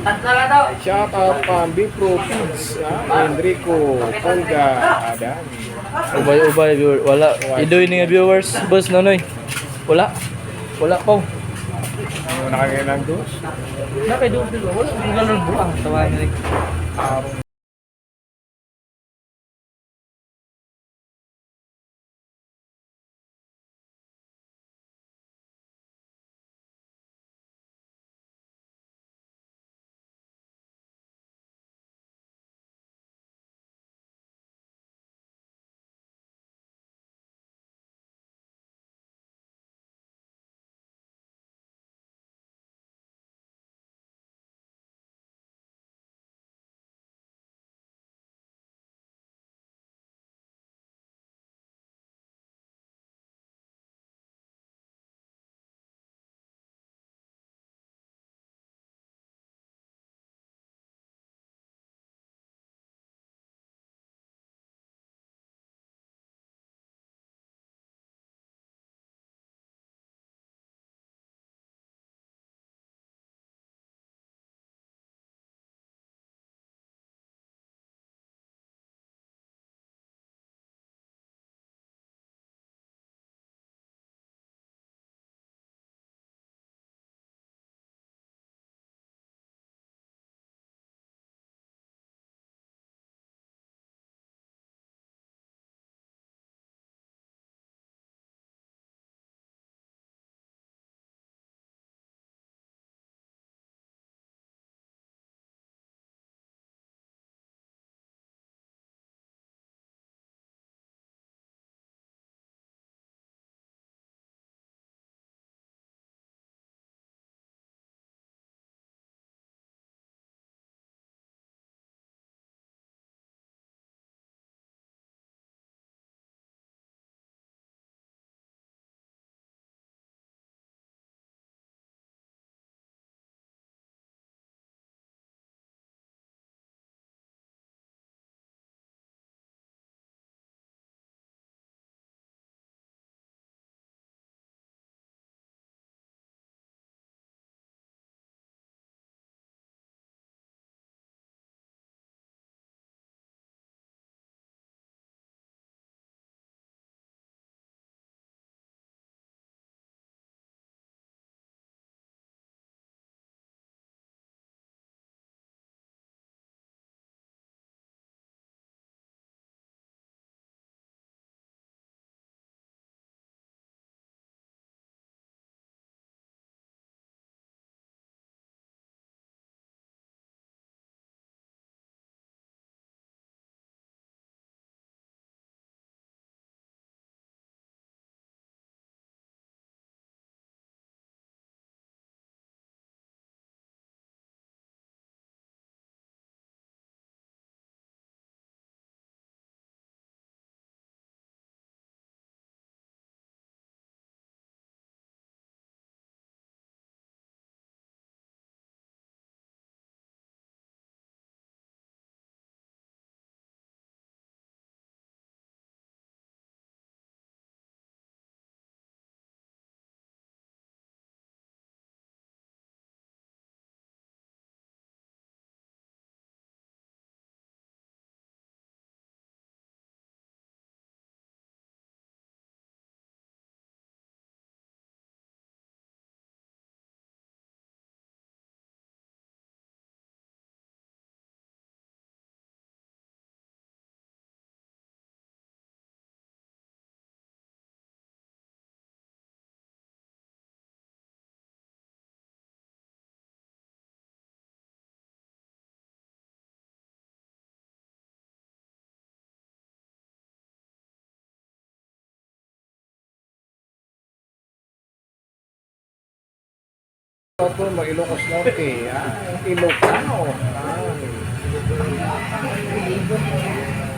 Shout out Pambi Pro Pigs, Enrico, Polga, Adam. Ubay-ubay viewer. Wala. Idoy ni nga viewers. Boss Nonoy. Wala. Wala po. Ano nakakailang dos? Nakaidoon dito. Wala. Hindi ka nang buang. Tawahin niya. Ito, Ilocos Norte, Ilocano.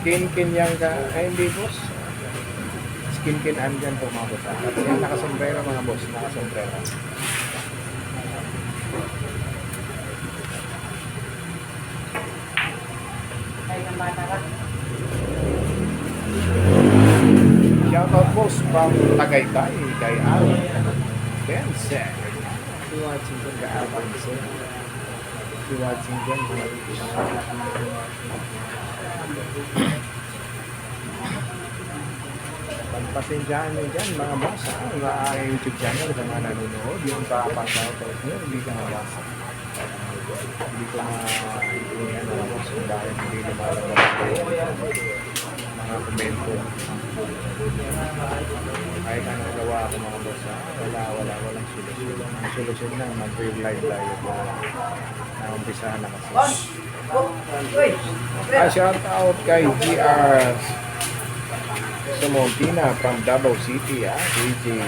Kin-kin yang ka, ay hindi boss. Skin-kin-an dyan po mga boss. At yan, nakasombrero mga boss, nakasombrero. Shoutout boss from Tagaytay, kay Al Bense. Watching from the Al Bense. Happy watching dyan. Pagpasensyahan nyo dyan, mga boss. Mga YouTube channel sa mga nanonood. Yung papang-shoutout nyo, hindi ka mabasa. Hindi ko ma-iingan mga boss kung bakit hindi lumalabas ko mga komento. Kahit anong gawa ako mga boss, walang solusyon. Ang solusyon lang, mag-live tayo na umpisahan na kasi. Shout out kay GR Sumontina from Davao City, DJ.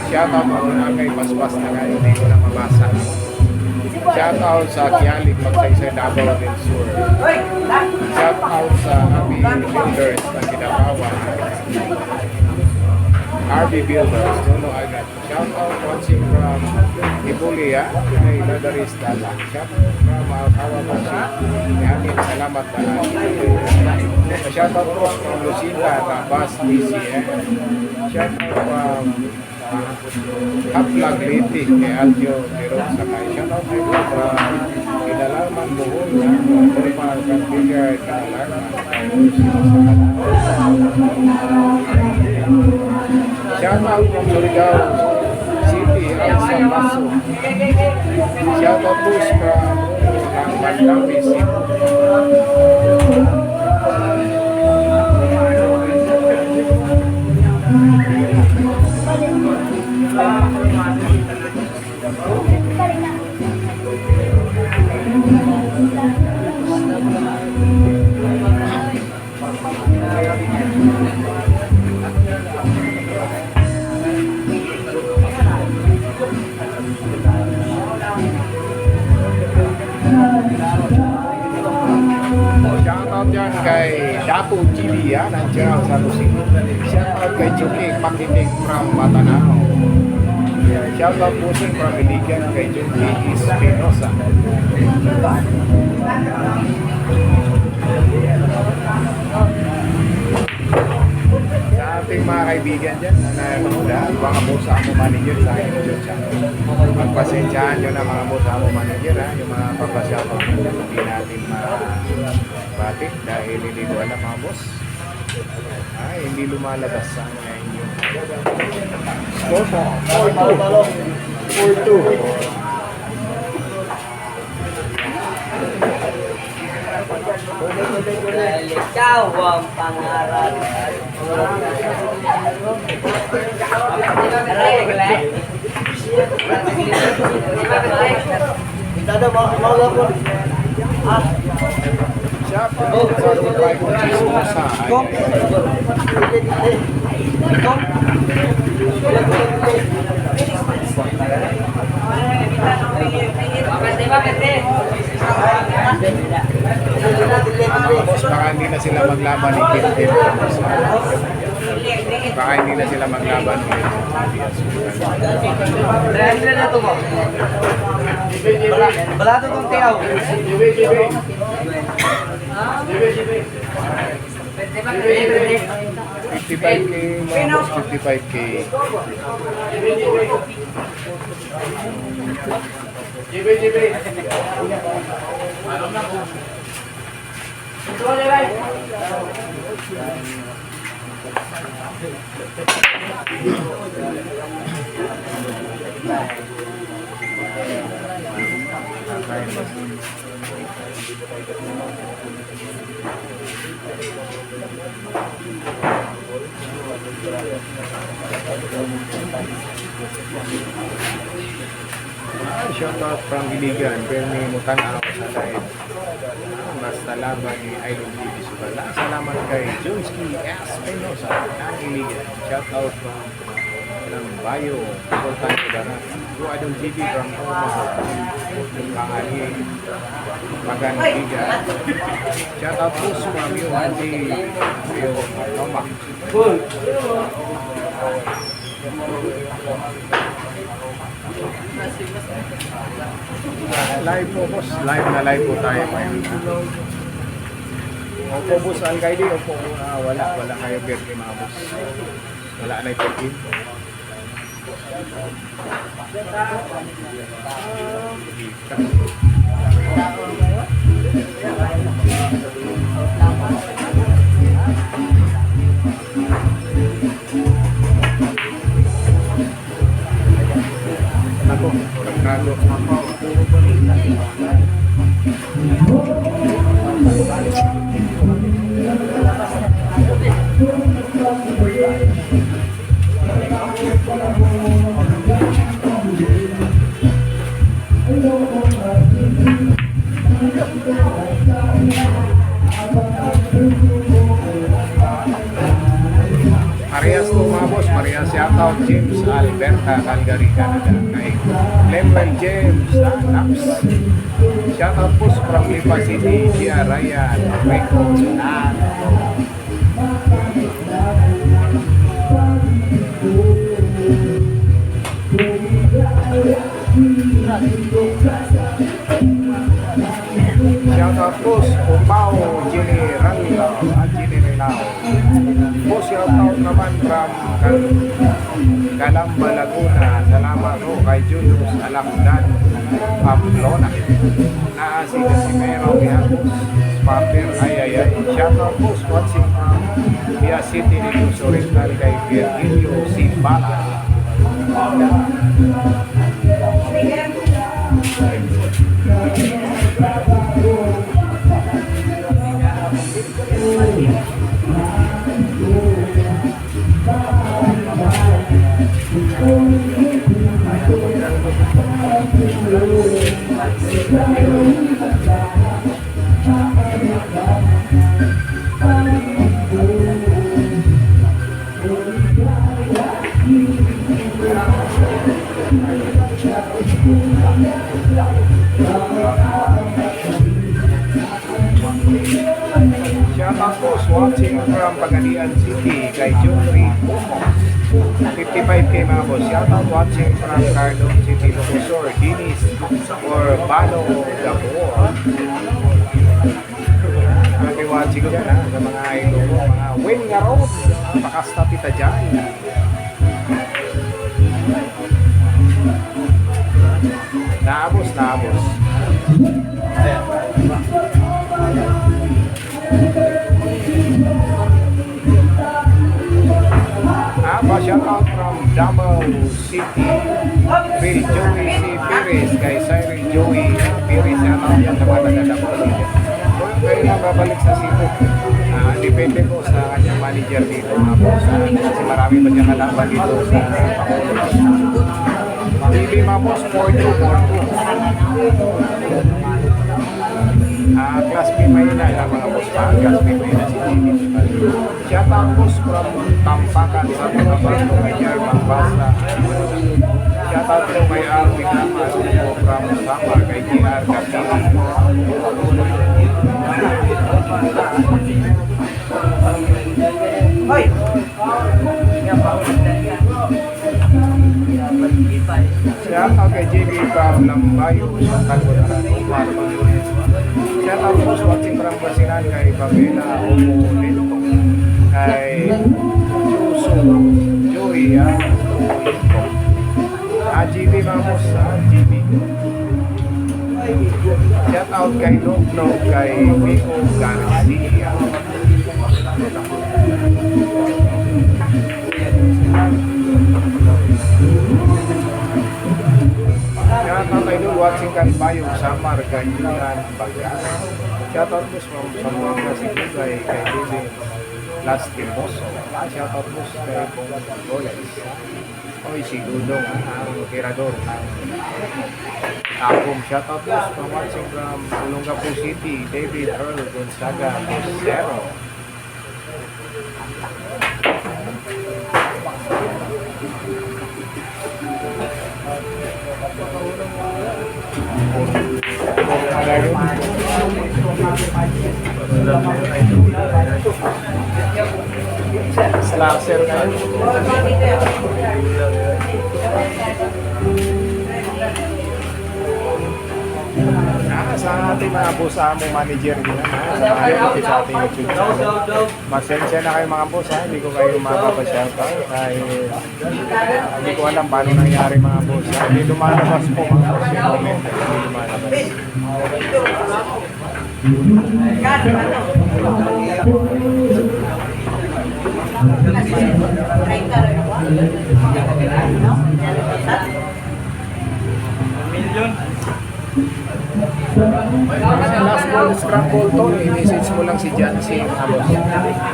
Shout out ako na kay Basbas na kayo, hindi ko na mabasa. Shout out sa Kialik, Magsaysay, Davao del Sur. Shout out sa aming builders na Kinabawa. RB Builders, Nuno Agad. Shout out watching from Ibulia, kay Ladaris Dala. Shout out from Alcawa Mosi. Amin, salamat na. Shout out po from Lucinda, Tabas, DCM. Shout out from Haplag Liti, kay Aljo Nero Sakay. Shout out kay Kinalaman Buhol, Normal Configure, Kinalaman, shout out from Surigao City, Alsa Maso. Shout out to from Mandawi City. Paling kay Dapo TV, nandiyan sa Lucino. Shout out kay Juki Pakinig from Matanao. Shout out po from Iligan kay Juki Espinosa. Sa ating mga kaibigan dyan na nanonood, mga bosa mo manager sa aking YouTube channel. Magpasensyahan nyo na mga bosa mo manager, yung mga papasyaw hindi natin mabatik dahil hindi ko alam mga boss. Hindi lumalabas sa inyong score mo. 4-2. Ikaw ang pangarap. Siya pa sa try ko sa boss, baka hindi na sila maglaban ni Kim. Baka hindi na sila maglaban ni Balato tong tiyaw. 55K, mga boss, 55K. Shout out from Iligan, pero may mutang ako sa live. Basta laban ni Idol TV Subala. Salamat kay Jonski Espinosa ng Iligan. Shout out from Bayo, Sultan Kudarat. Go Idol TV from Pangali, Magan Iligan. Shout out po from yung Tomak. Live po boss, live na live po tayo ngayon. Opo boss, Al-Qaidi, opo, wala kayo birthday mga boss. Wala na ipagin. Ako, nagkago. Marias po mga boss, Marias shoutout James Alberta, Calgary, Canada. Kay Lemuel James, Naps. Shoutout po from Lipa City, Gia Ryan, Rico, shoutout po Upao, General, General. Po shoutout naman from Calamba, Laguna. Salamat po kay Julius Alakdan, Pamplona. Naasi kasi meron Bihapos, Paper, ay. Shoutout po watching from Via City dito sa Oriental kay Virgilio Simbala. Shout watching from Pagadian City kay Jeffrey 55K mga boss. Shoutout watching from Carlong City, Luzon, Dinis or Bano Gabor. Happy watching dyan ha, sa mga idol mo, mga win nga road, pakasta pita dyan. Naabos. Shout out from Davao City, Bill Joey C. Perez, kay Cyril Joey Perez. Shout out yan sa mga taga-Davao City. Kung kayo na babalik sa Cebu, depende po sa kanyang manager dito mga boss. Kasi marami pa diyang kalaban dito sa Bacolod. TV mga boss, 4-2. Class B Mayna lang mga boss pa. Class B Mayna si TV. Shout out boss from Tampakan sa mga bago kanyang Mambasa. Shout out po kay Arvin Amas from Sama kay JR Kapila. Hoy! Shout out kay JB from Lambayo sa Tagunan. Shout out po sa watching from Basilan kay Pamela Omo Lento, kay Suso Joey GB mga boss, GB. Shout out kay Noknok, kay Miko Garcia. Shout out kay Dul watching kan Bayong Samar Ganyan Bagas. Shout out po sa mga kasito kay David Las Timoso. Shout out po kay Bongas Goles. Oy, si Dudong ang tirador ng Agum. Shout out po sa watching from Olongapo City, David Earl Gonzaga Lucero. Slasher ka. Sa ating mga boss mo manager din sa ating YouTube channel. Masensya na kayo mga boss ha, hindi ko kayo makapashoutout dahil hindi ko alam paano nangyari mga boss ha. Hindi lumalabas po mga boss yung comment, hindi lumalabas. Last ball scramble to, i-message mo lang si Jancy Mabos.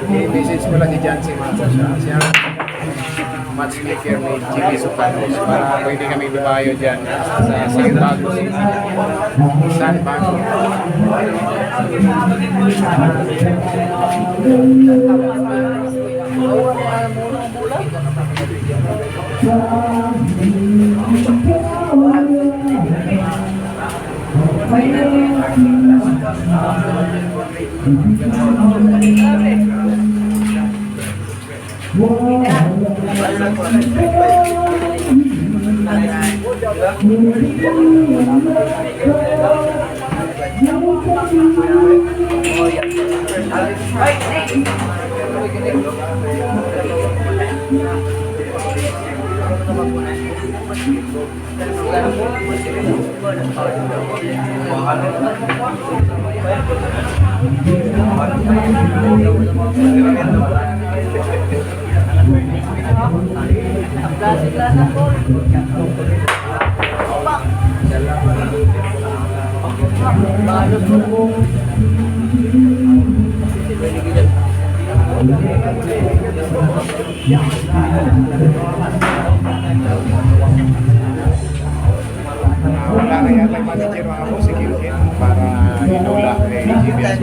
I-message mo lang si Jancy Mabos. Siya matchmaker ni Jimmy Socanos para pwede kami lumayo dyan sa San Bago City. San Bago. Wala na yata yung manager mga boss, si Kilkin para inula kay GBS.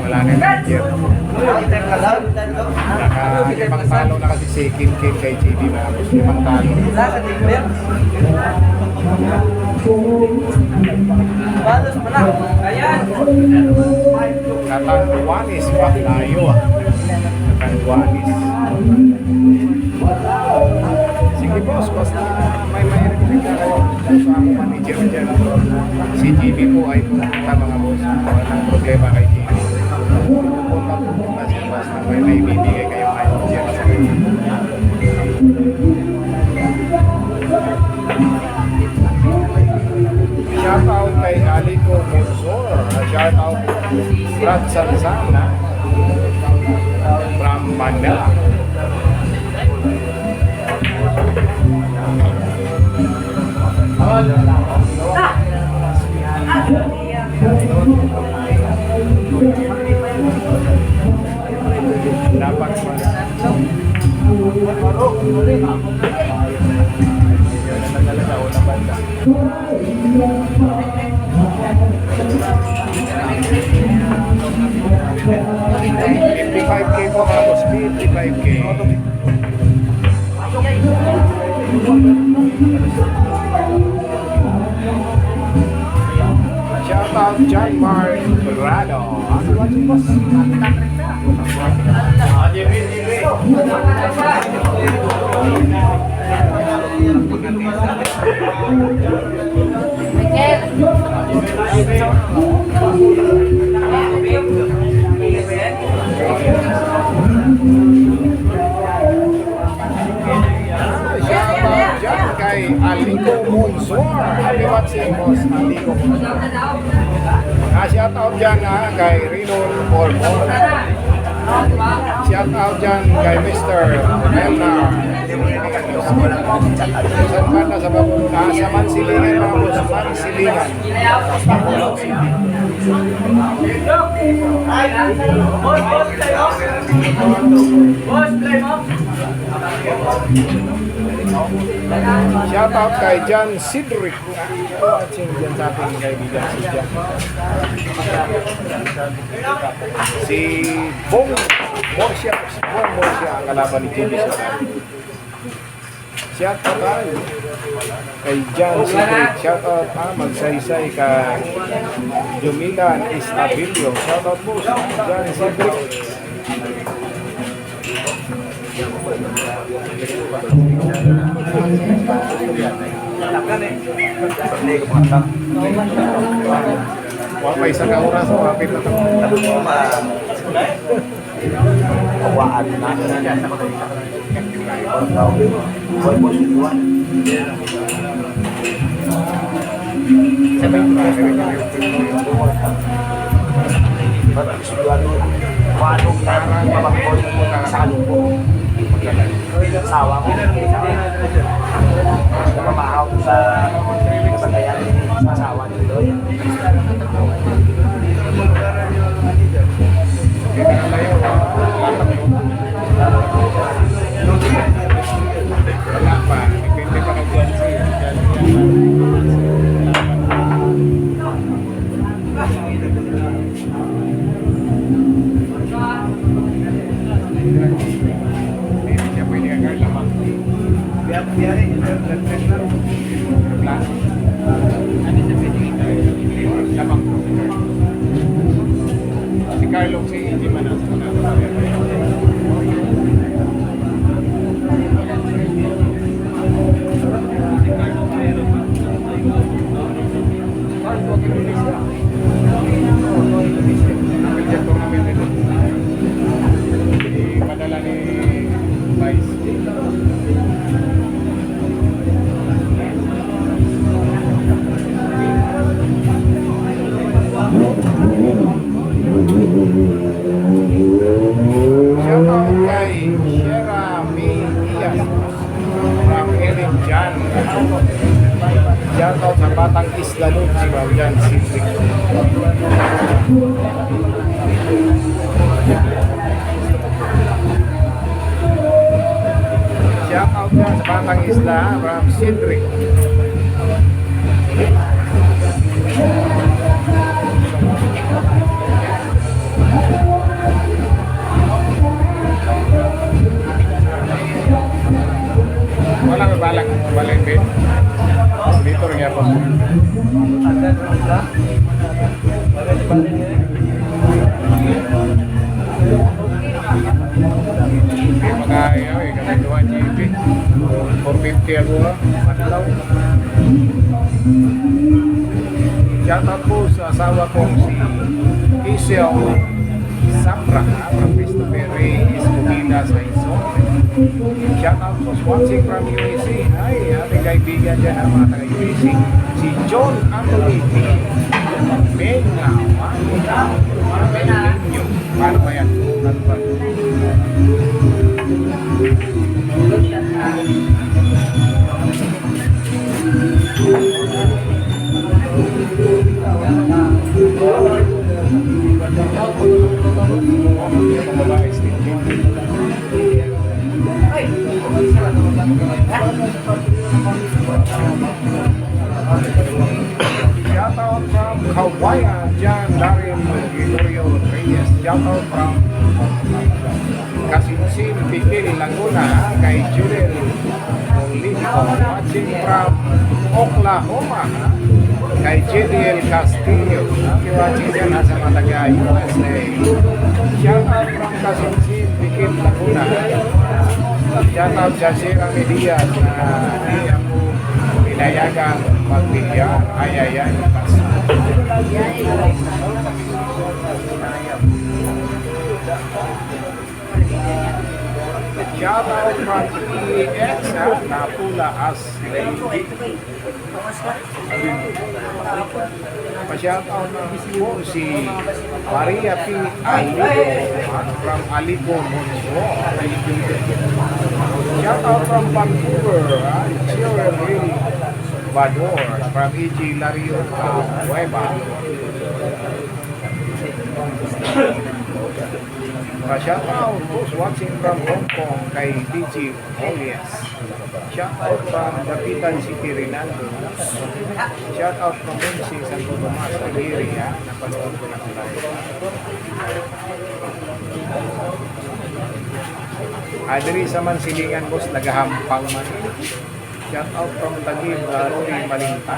Wala na yung manager. limang talo na kasi si Kim Kim kay JB mga boss. Limang talo. Wala sa Timber. Balos pa na. Ayan. Katanduanis pa. Layo ah. Katanduanis. Sige boss, basta may record na kayo sa among manager dyan. Si JB po ay pumunta mga boss. Walang problema kay JB. Pupunta siya basta may naibibigay kayong manager sa kanya. Shoutout kay Aliko Monsor. Shoutout Brad Sansana from Manila. Dapat $55K po tapos $55K. Shout out John Mark Berado. Ano ba ito boss? Shout out kay Aliko Monsor. Happy watching boss Aliko Monsor. Shout out dyan kay Rinon Ormon. Shout out dyan kay Mr. Melnar. Saan ka na sa Babuna? Sa Mansilingan mga boss. Mansilingan. Shout out kay John Cedric. Watching dyan sa ating kaibigan si John. Si Bong Morsya. Bong Morsya ang kalaban ni JB Sotan. Shout out kay John Cedric. Shout out magsaysay kay Jumilan Istabilio. Shout out po sa John Cedric. Wala pa isang oras o kapit na Kawaan na. Wanong larang mabangkol sa lupo. Sawa ko. Nagmamahaw sa kabantayan sa asawa nito. wala pa. Ipindi pa kay John C. Hindi siya pwede agad lamang. Lamang. Si Carlo si hindi man ang padala ni Vice. Shout out kay Shera May Diaz from Erin Jan. Shout out sa Batang Isla Luz si Ma'am Jan Sidrick. Shout out dyan sa Batang Isla from Sidrick. Wala may balak balay Ben. Dito rin ako. Mga ayaw eh, kasi 2 GB. 450 ako ha. Matalaw. Shoutout po sa asawa kong si Isel Sapra from Christopher Reyes Comida sa Ison. Shoutout po watching from USA. Ay, ating kaibigan dyan ang mga taga-USA. Si John Anthony P. Mena. Paano ba yan? Ano ba? Shoutout from Kawayan, John Darin Gregorio Reyes. Shoutout from Kasinsin Pikil Laguna kay Julian Politico. Watching from Oklahoma kay JDL Castillo. Watching dyan nasa mga taga-USA. Shoutout from Kasinsin Pikil Laguna. Shoutout sa Sierra Medias na di ako pinayagang magbigyan. Ayayan. Shoutout from EX na pula as lady. Pa-shoutout po si Maria P. Aligo from Aligo Monzo. Shoutout from Vancouver, Children Ray Bador from E.G. Lario Cueva. Shoutout who's watching from Hong Kong kay DJ Olias. Shoutout from Dapitan City Rinaldo. Shoutout from Munsi Santo Tomas Aguirre. Napanood ko na live. Adri sa Mansilingan boss, nagahampang man. Shoutout from Tagib, Rory Malinta.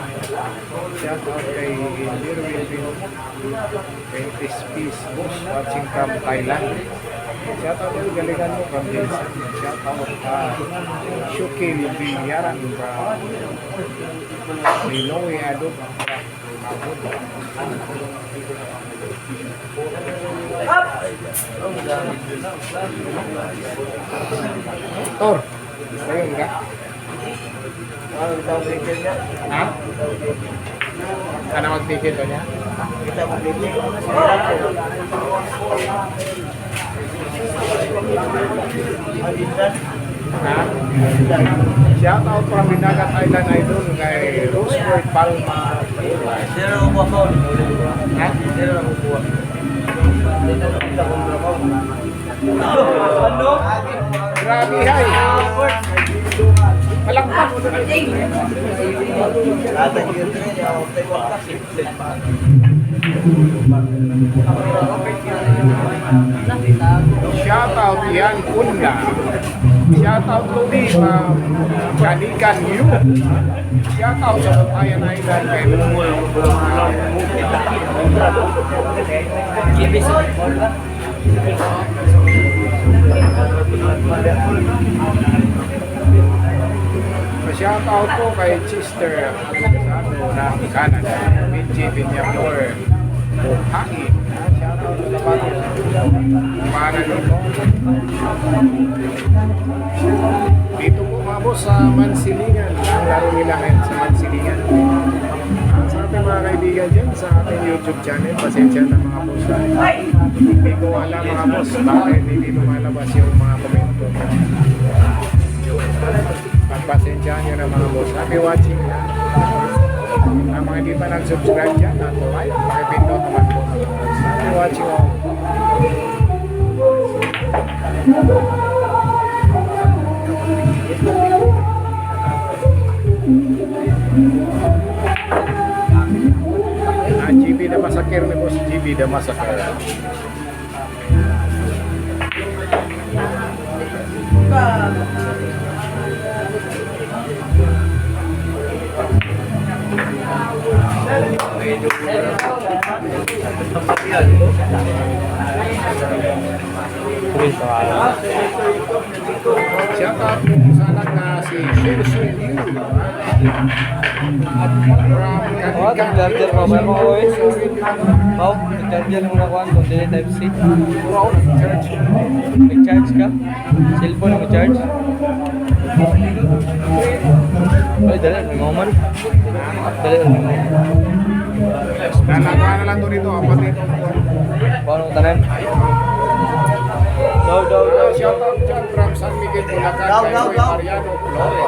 Shoutout kay Irwin Pino. 20 Peace boss, watching from Thailand. Shoutout kay Galingan mo from Jensen. Shoutout Shukil Binyaran from Linoy Adot. Tor, ayun ka? Ha? Ano mag-ticket o niya? Kita mag-ticket. Ha? Shout out from Binagat Island Idol kay Rosewood Palma. Zero po po. Ha? Zero po po. Ano? Grabe hay. Palakpak mo doon. Shout out yan Kunda. Shout out to me Kanikan you. Shout out sa Bayan Island kay shout out po kay Chester ng Canada, Mitchie Vinyamor Buhay. Shout out sa para dito. Dito po mga boss sa Mansilingan. Ang laro nila ngayon sa Mansilingan. Sa ating mga kaibigan dyan sa ating YouTube channel, pasensya na mga boss. Hindi ko alam mga boss bakit hindi lumalabas yung mga komento. Pagpasensyahan nyo na mga boss. Happy watching na. Ang mga hindi pa nag-subscribe dyan, like, pakipindot naman po. Happy watching all. GB na masakir ni boss. GB na masakir. Uy, pangalan. Shout out po sa anak na si Shin Sung Yu. Oh, nag-charger pa ba mo, oy? Oh, nag-charger mo na kuhan kung dili Type-C. Nag-charge ka? Cellphone mo charge? Ay, dali, may moment. Dali, may moment. Nanakuha na lang to dito. Apat dito. Paano mo tanan? Daw. Shout out dyan from San Miguel, Bulacan. Kay Roy Mariano Flores.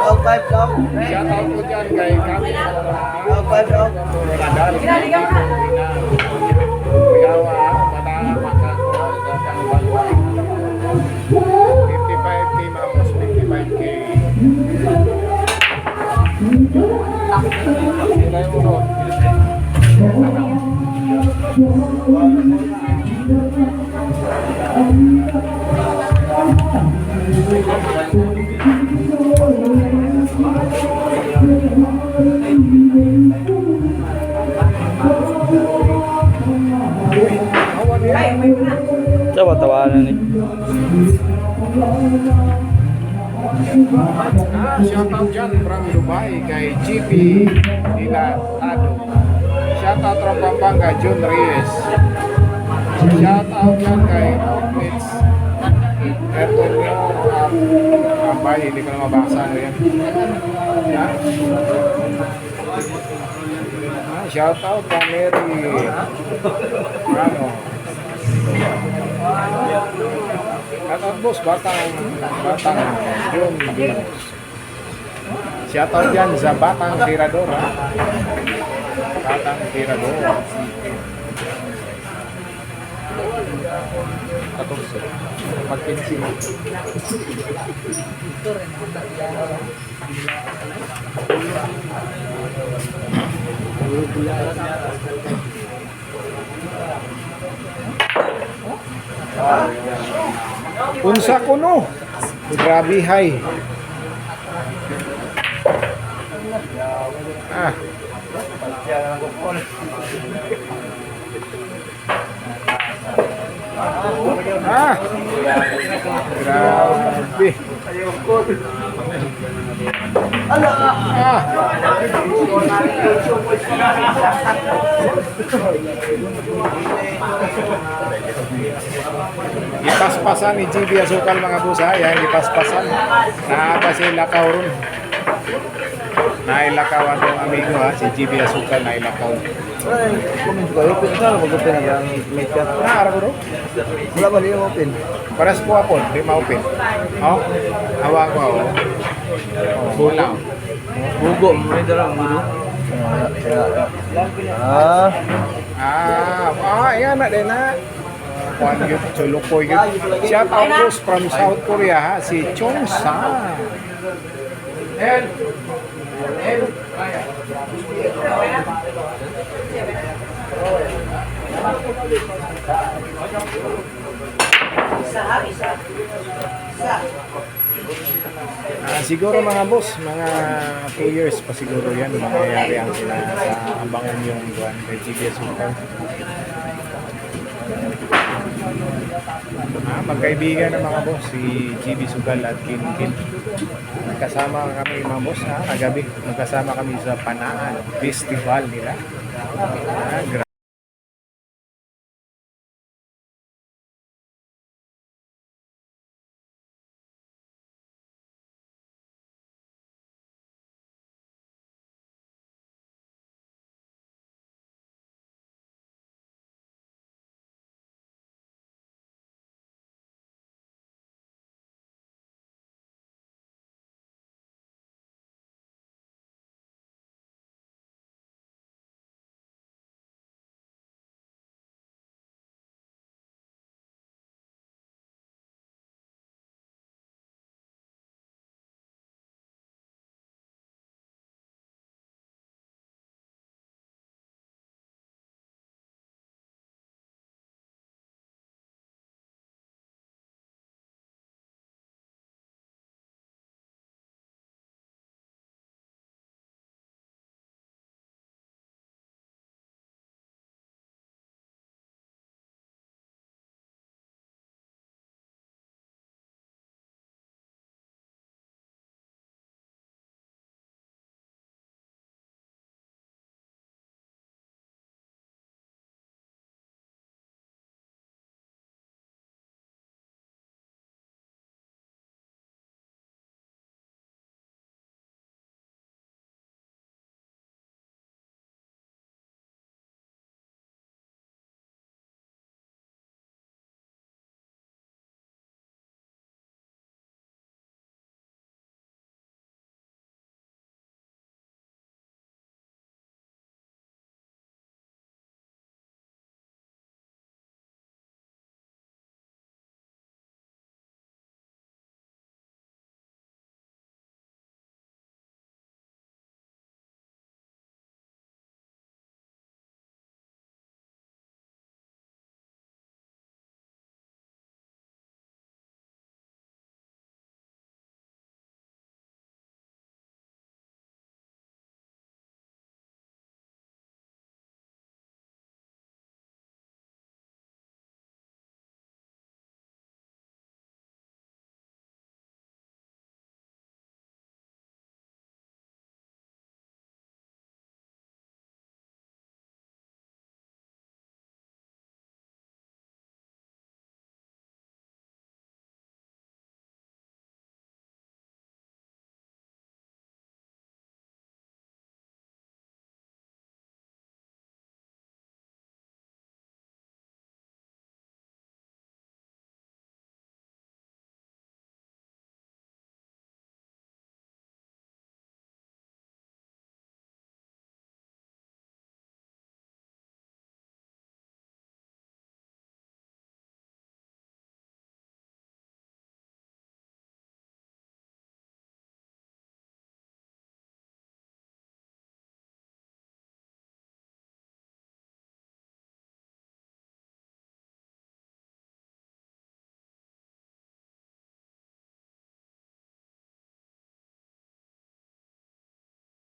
Shout out po dyan kay Kami. Radal. Kuyawa. Mata makakuha sa Bangwa. 55K mamos. 55K. Sila yung uno. Coba tawanan ni. Shout out dyan from Dubai kay GP Dilatado. Shout out from Pampanga, John Reyes. Shout out dyan kay Outlets Ertonio Ambay, hindi ko na mabasa ano yan. Shout out kay Mary Rano. Shout out boss, Batang John Dinos. Shout out yan sa Batang Tirador, ha? Batang Tirador. 14. Pag-15. Unsa ko no? Grabe hay. Ah. Ah. Grabe. Ah. Ipaspasan ni GB Asukal mga busa, yan ipaspasan. Naapa si Lakaw ron. Nailakaw ang amigo ha, si GB Asukal nailakaw. Ay, comment ko. Open ka. Mag-open na lang. Make ka. Naara ko ron? Wala ba yung open? Paras po ako, di ma-open. Oh, hawa ko oh. Wala. Bugo, may darang bugo. Ayan na din na. Kuan gyud chulukoy gyud. Shout out boss from South Korea ha, si Chong Sa. Siguro mga boss, mga 2 years pa siguro yan mangyayari ang abangan yung buwan kay GBS Sultan. Magkaibigan ng mga boss, si GB Sugal at Kin. Magkasama kami mga boss kagabi. Magkasama kami sa Panaan Festival nila.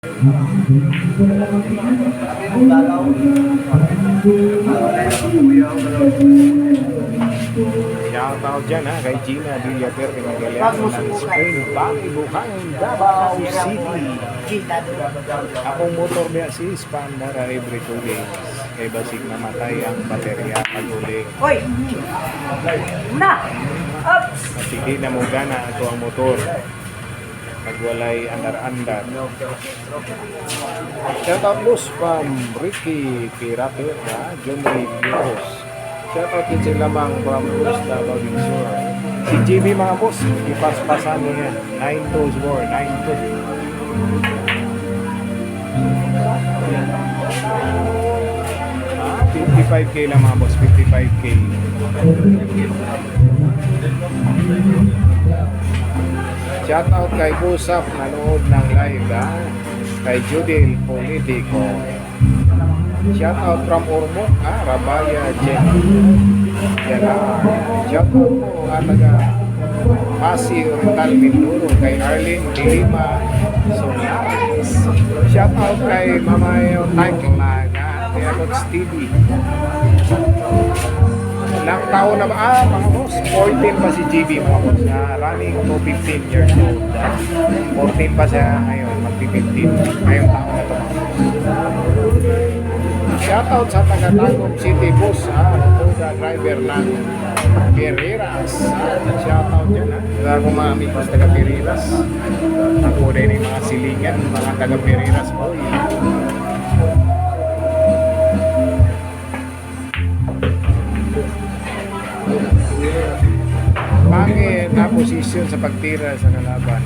Shout out dyan ha, kay Gina Villaper de Magaliano ng Spain, Bangay, Bukangin, Davao City. Akong motor niya si Spandara every 2 days. Kay basig namatay ang baterya pag-uling. Hoy! Na! Up! At hindi na mo gana ito ang motor. Pag walay andar-andar. Shout out Luz from Ricky Pirapir, John Ray Luz. Shout out din sila lamang from Luz Davao del Sur. Si JB mga boss, ipaspasan mo yan. 9 toes more, 9 toes. Ah, 55k lang mga boss, 55k. Shout out kay Busap, nanood ng live kay Judil Politico. Shout out from Ormoc, Rabaya Jen. Shout out po taga Pasig Oriental Mindoro kay Arlene Dilima Solares. Shout out kay Mamayo Tanglaga, kay Alots TV. Ilang taon na ba? Mga boss, 14 pa si GB mga boss. Running to 15 years old. 14 pa siya ngayon, magpi-15. Ngayong taon na to. Shoutout sa taga-Tagum City Bus, Toga driver ng Pereiras. Shoutout dyan Kung mga amigos taga-Pereiras. Ako rin yung mga silingan, mga taga-Pereiras po. Pangit na posisyon sa pagtira sa kalaban.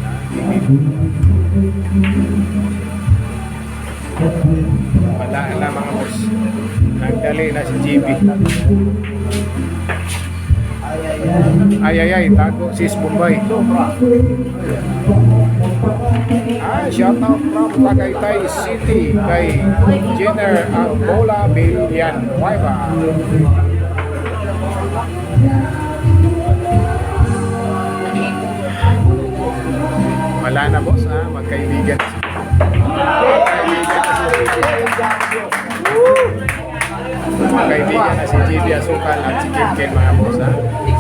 Wala na mga boss. Nagdali na si GB. Ay, tago sis Bombay. Shout out from Tagaytay City kay Jenner Angola Bilian Waiba. Wala na boss, magkaibigan si magkaibigan na si GB Asukal at si Kim Ken mga boss.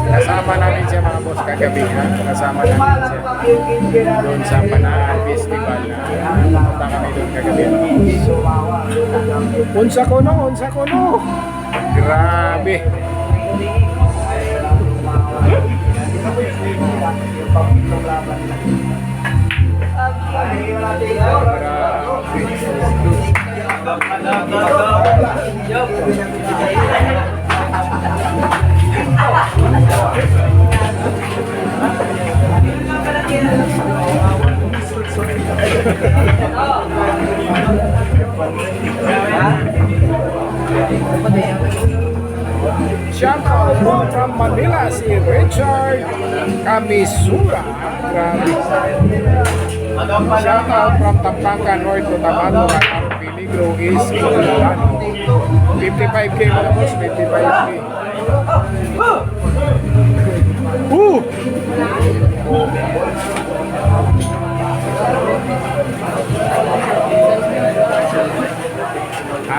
Kasama namin siya mga boss kagabi. Kasama namin siya doon sa Panaan Festival. Punta kami doon kagabi. Unsa ko no. Grabe. Shout out from Manila si Richard Kamisura. Grabe. Shout out from Tampanga North Cotabato at Peligro East Cotabato. 55k mga boss, 55k.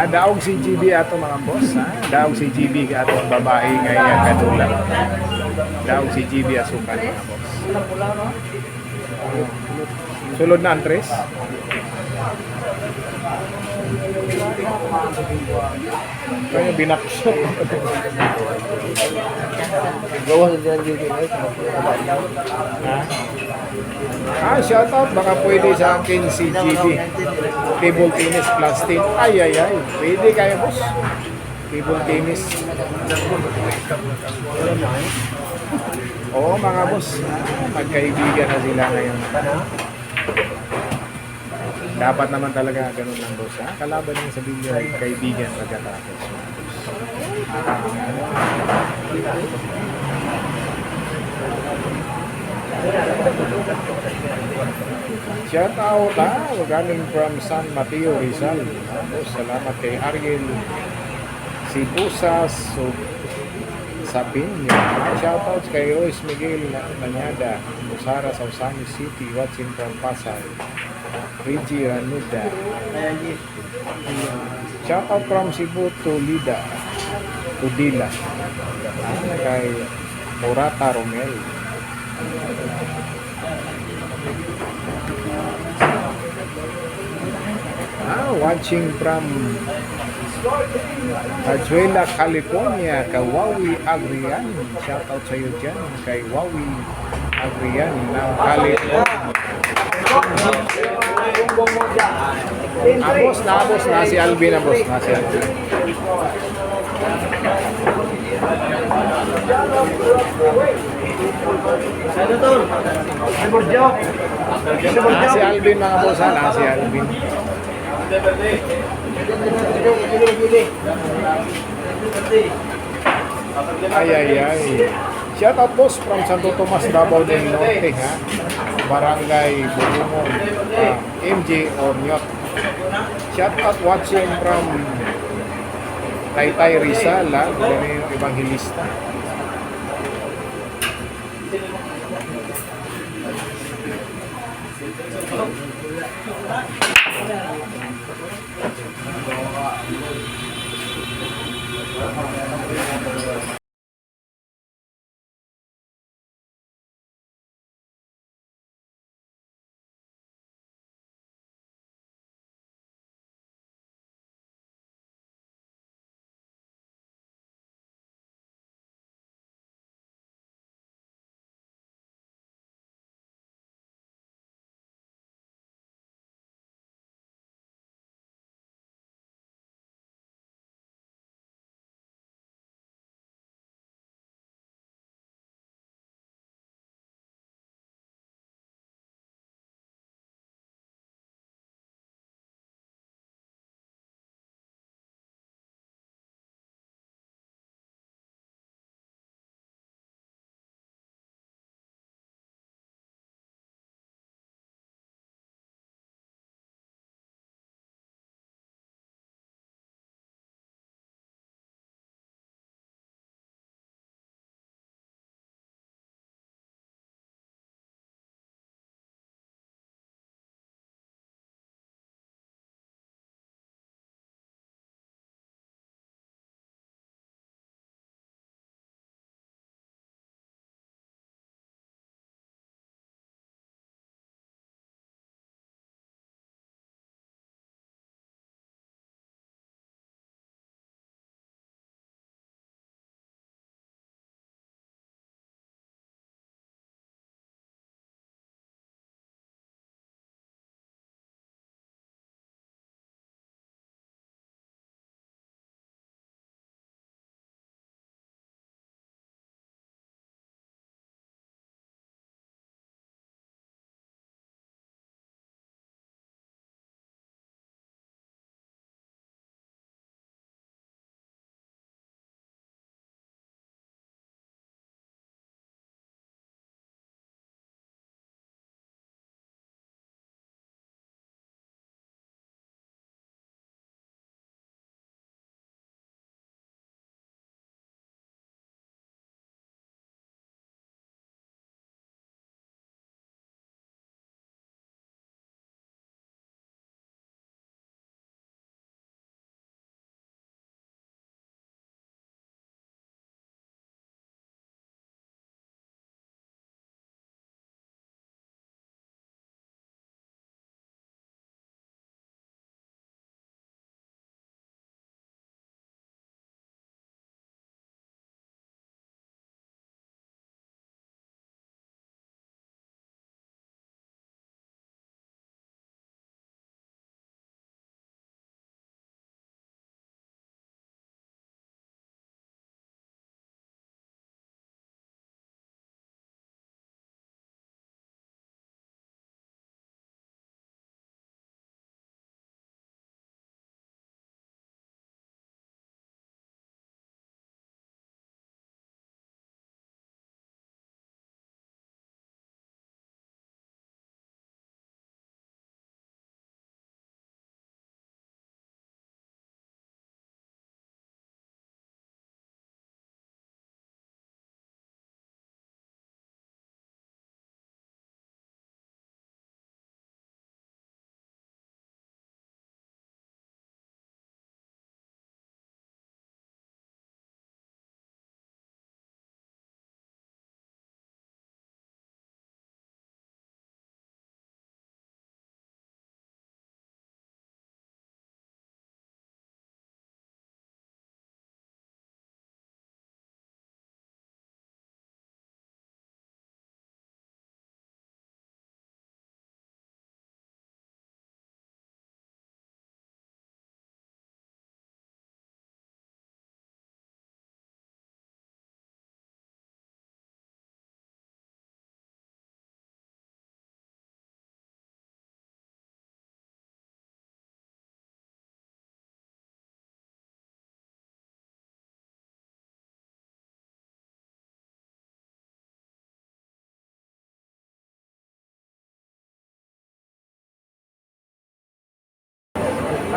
Daog si GB ato mga boss, daog si GB ato babae ngayon kadulan. Daog si GB Asukal mga boss. Sulod na Andres. Kaya binakso. Gawa sa dyan dito guys. Shout out baka pwede sa akin si GB. Table tennis plus 10. Ay. Pwede kaya boss. Table tennis. Oo mga boss. Magkaibigan na sila ngayon. Dapat naman talaga ganun lang boss. Kalaban niya sa video ay kaibigan pagkatapos. Shout out galing from San Mateo Rizal. Salamat kay Ariel Sibusas Sapinya. Shout out kay Royce Miguel Nanyada Musara, Sausani City, watching from Pasay. Reggie Anuda. Shout out from Cebu to Lida. To Dila. Kay Murata Romel. Watching from Azuela, California, kay Wawi Agrian. Shout out sa iyo dyan, kay Wawi Agrian ng California. Boss na si Alvin na boss, na si Alvin. Na si Alvin mga boss, na si Alvin. Ay. Shout out boss from Santo Tomas, Davao del Norte, ha? Barangay Bubungong, MJ or Nyot. Shout out watching from Taytay Rizal, ha? Yan yung evangelista.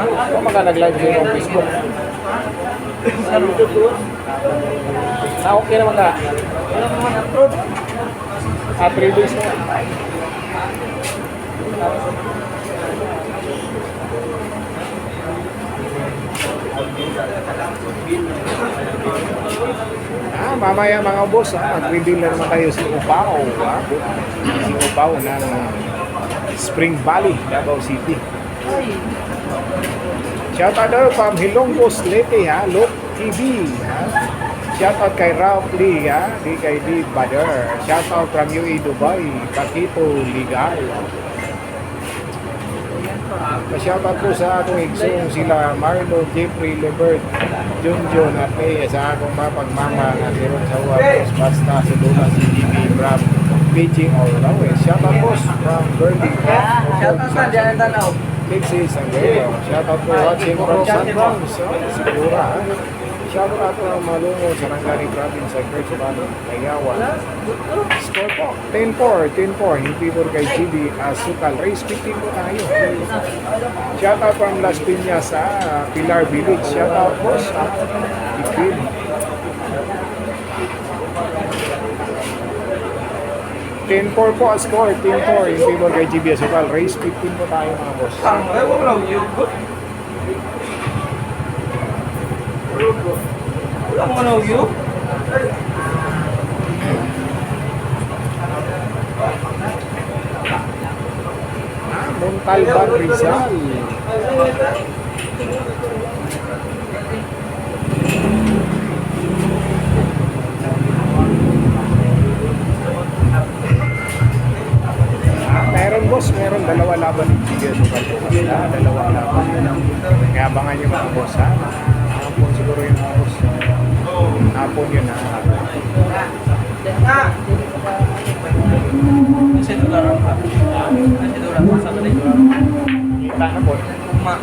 Ako maka nag-live sa iyong Facebook. Okay naman ka. 3 days na. Mamaya mga boss, mag-reveal na naman tayo si Upao. Si Upao ng Spring Valley, Davao City. Shoutout daw from Hilongos Leyte, Look TV. Shoutout kay Ralph Lee, di kay D. Bader. Shoutout from UAE Dubai, Pakito Ligal. Shoutout po sa akong igsong sila Marlo, Jeffrey, Lebert, Junjun at May sa akong mapagmama na si Ron Sawa, basta si Luna, si Jimmy, from Beijing, always. Shoutout po from Berlin, Shoutout na, dyan ang tanaw. Texas, Angelo. Shoutout po watching from San Bronx, Sigura. Shoutout po ang Malungo, Sarangani Province, sa Church of Ano, Ayawan. Score po, 10-4, 10-4. Hindi po kay GB Asukal. Race 15 po tayo. Shoutout from Las Piñas sa Pilar Village. Shoutout po sa Ikil. $10-4 po ang score, 10-4. Hindi po kay GB Asukal. Race 15 po tayo mga boss. Wala mo na ugyo? Montalban Rizal. Meron boss, meron dalawa laban ng Tigres. Dalawa laban. Kaya abangan nyo mga boss ha. Hapon siguro yung mga boss. Hapon yun ha. Kasi dolar ka. Kasi dolar ka sa kanila. Kita na po. Ma.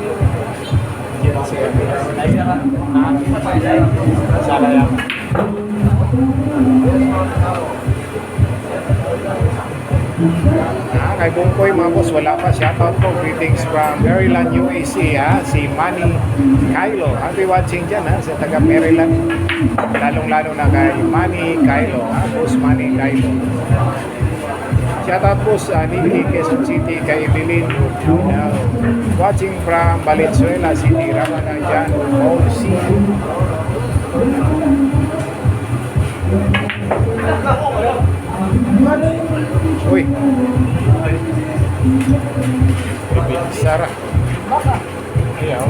Yun ang siya. Ay ka. Sala lang. Kay Bungkoy mga boss, wala pa. Shoutout po, greetings from Maryland, UAC si Manny Kylo. Happy watching dyan sa taga Maryland. Lalong-lalo na kay Manny Kylo, boss Manny Kylo. Shoutout po sa Nili, Quezon City, kay Evelyn. Watching from Valenzuela City, Ramana dyan, OC. Uy. Sarah. Ayaw.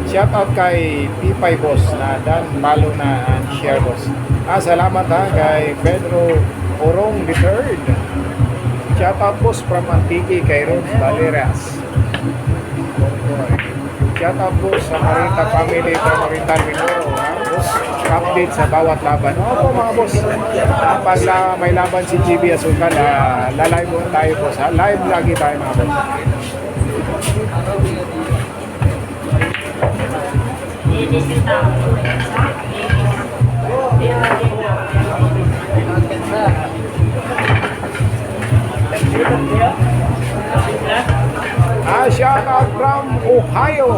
Shout out kay P5 boss na Dan Palo na and share boss. Salamat kay Pedro Orong III. Shout out boss from Antique kay Rose Valeras. Shout out po sa Marita family from Marital Minoro, boss. Update sa bawat laban. Opo mga boss. Pag may laban si GB Asukal, live mo tayo boss. Live lagi tayo mga boss. Shout out from Ohio,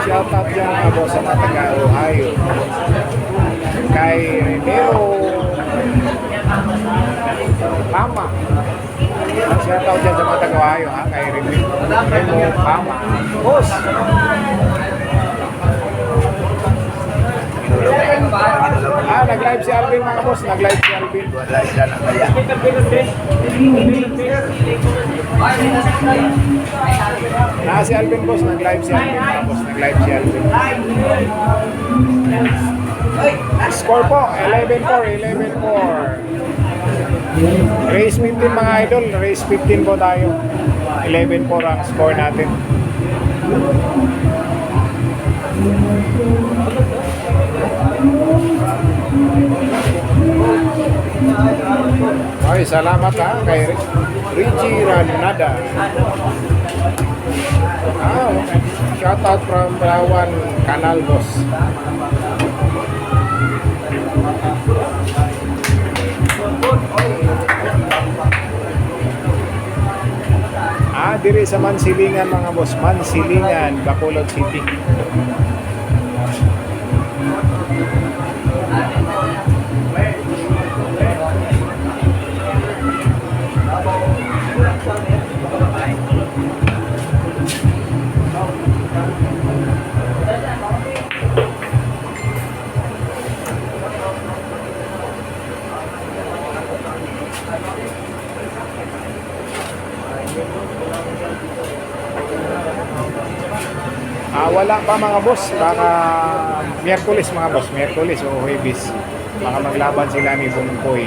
Shout out dyan mga boss sa mga taga Ohio. Kay Renero Pama. Shout out dyan sa mga taga Ohio, kay Renero Pama. Boss! Nag-live si Alvin mga boss. Nag-live si Alvin. Si Alvin boss. Nag-live si Alvin mga boss. Nag-live si Alvin. Score po. 11-4. 11-4. Race 15 mga idol. Race 15 po tayo. 11-4 ang score natin. Ay, salamat kay Richie Ranada. Shout out from Palawan Canal boss. Diri sa Mansilingan mga boss. Mansilingan, Bacolod City. Wala pa mga boss, baka Miyerkules mga boss, Miyerkules o Huwebes. Baka maglaban sila ni Bungkoy.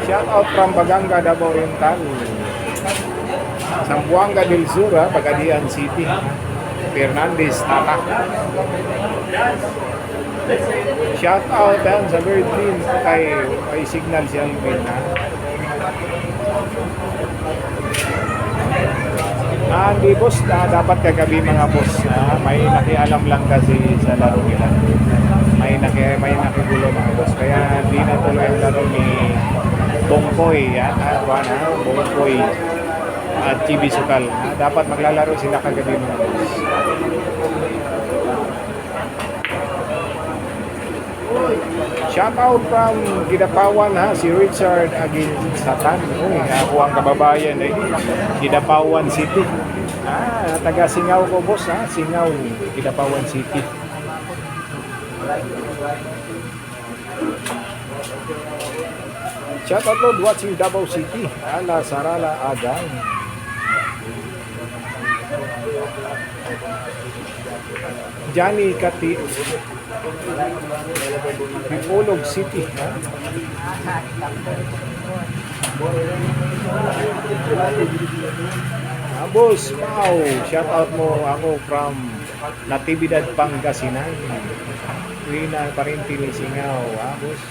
Shout out from Baganga, Davao Oriental. Zamboanga del Sur, Pagadian City. Fernandez, Tata. Shout out sa Virgin kay Signal si Alvin. Hindi boss, dapat kagabi mga boss. May nakialam lang kasi sa laro nila. May nakigulo mga boss. Kaya hindi na tuloy ang laro ni Bongkoy. Bongkoy at Chibi Sukal. Dapat maglalaro sila kagabi mga boss. Shout out from Gidapawan si Richard Agin Satan. Ako ang kababayan Gidapawan City. Taga Singaw ko boss Singaw, Gidapawan City. Shout out Lord watching Davao City. Ala Sarala Agang. Johnny Kati Bipolog City. Boss, wow, shout out mo ako from Natividad, Pangasinan. Rina Parintili Singaw, boss.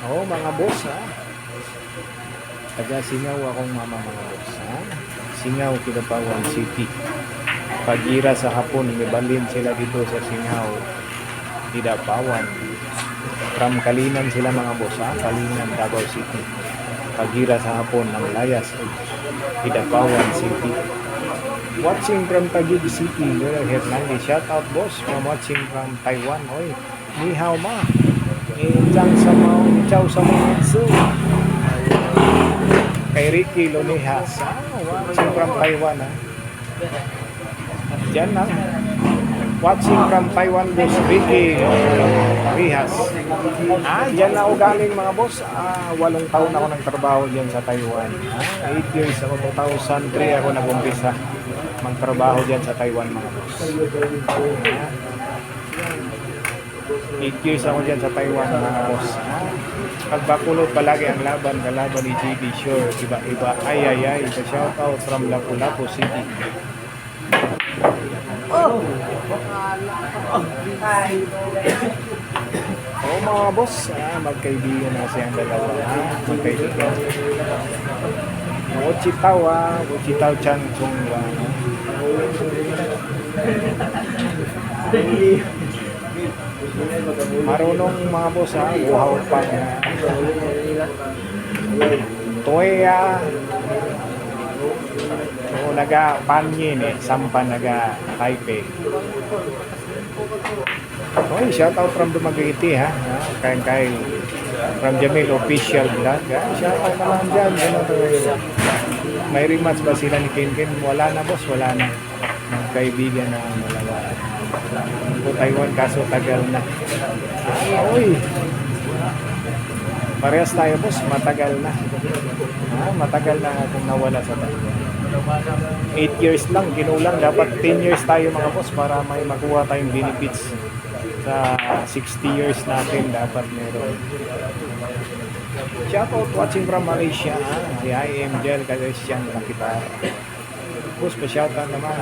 Mga boss taga Singaw akong mama mga boss Singaw, Kidapawan City. Pagira sa hapon, ibalin sila dito sa Singaw, Kidapawan. From Kalinan sila mga boss Kalinan, Davao City. Pagira sa hapon ng Layas, Kidapawan City. Watching from Taguig City, Noel Hernandez. Shout out boss from watching from Taiwan. Ni hao ma. Chow sa mga kay Ricky Lonihas. Watching from Taiwan Diyan watching from Taiwan boss Ricky Rihas. Diyan na ako galing mga boss. 8 taon ako nagtrabaho diyan sa Taiwan. 8 years ako, 2003 ako nag-umpisa magtrabaho diyan sa Taiwan mga boss. 8 years ako dyan sa Taiwan mga boss. Pagbakulot palagi ang laban, kalaban ni JD Shore. Iba-iba, ay. Shout out from Lapu-Lapu City. Mga boss, magkaibigan na siyang dalawa. Magkaibigan. Wichitaw Chan Chungwa. Marunong mga boss buhaw pa Toya naga panyin sampan naga Taipei. Shout out from Dumaguete kay from Jamil Official Vlog. Shout out naman dyan. May rematch ba sila ni Ken? Wala na boss, wala na. Magkaibigan na malawa. Taiwan kaso tagal na. Parehas tayo boss, matagal na. Matagal na akong nawala sa Taiwan. 8 years lang, ginulang. Dapat 10 years tayo mga boss para may makuha tayong benefits. Sa 60 years natin dapat meron. Shout out watching from Malaysia. Si I am Jel Kalesyan Nakita. Boss, pa-shout out naman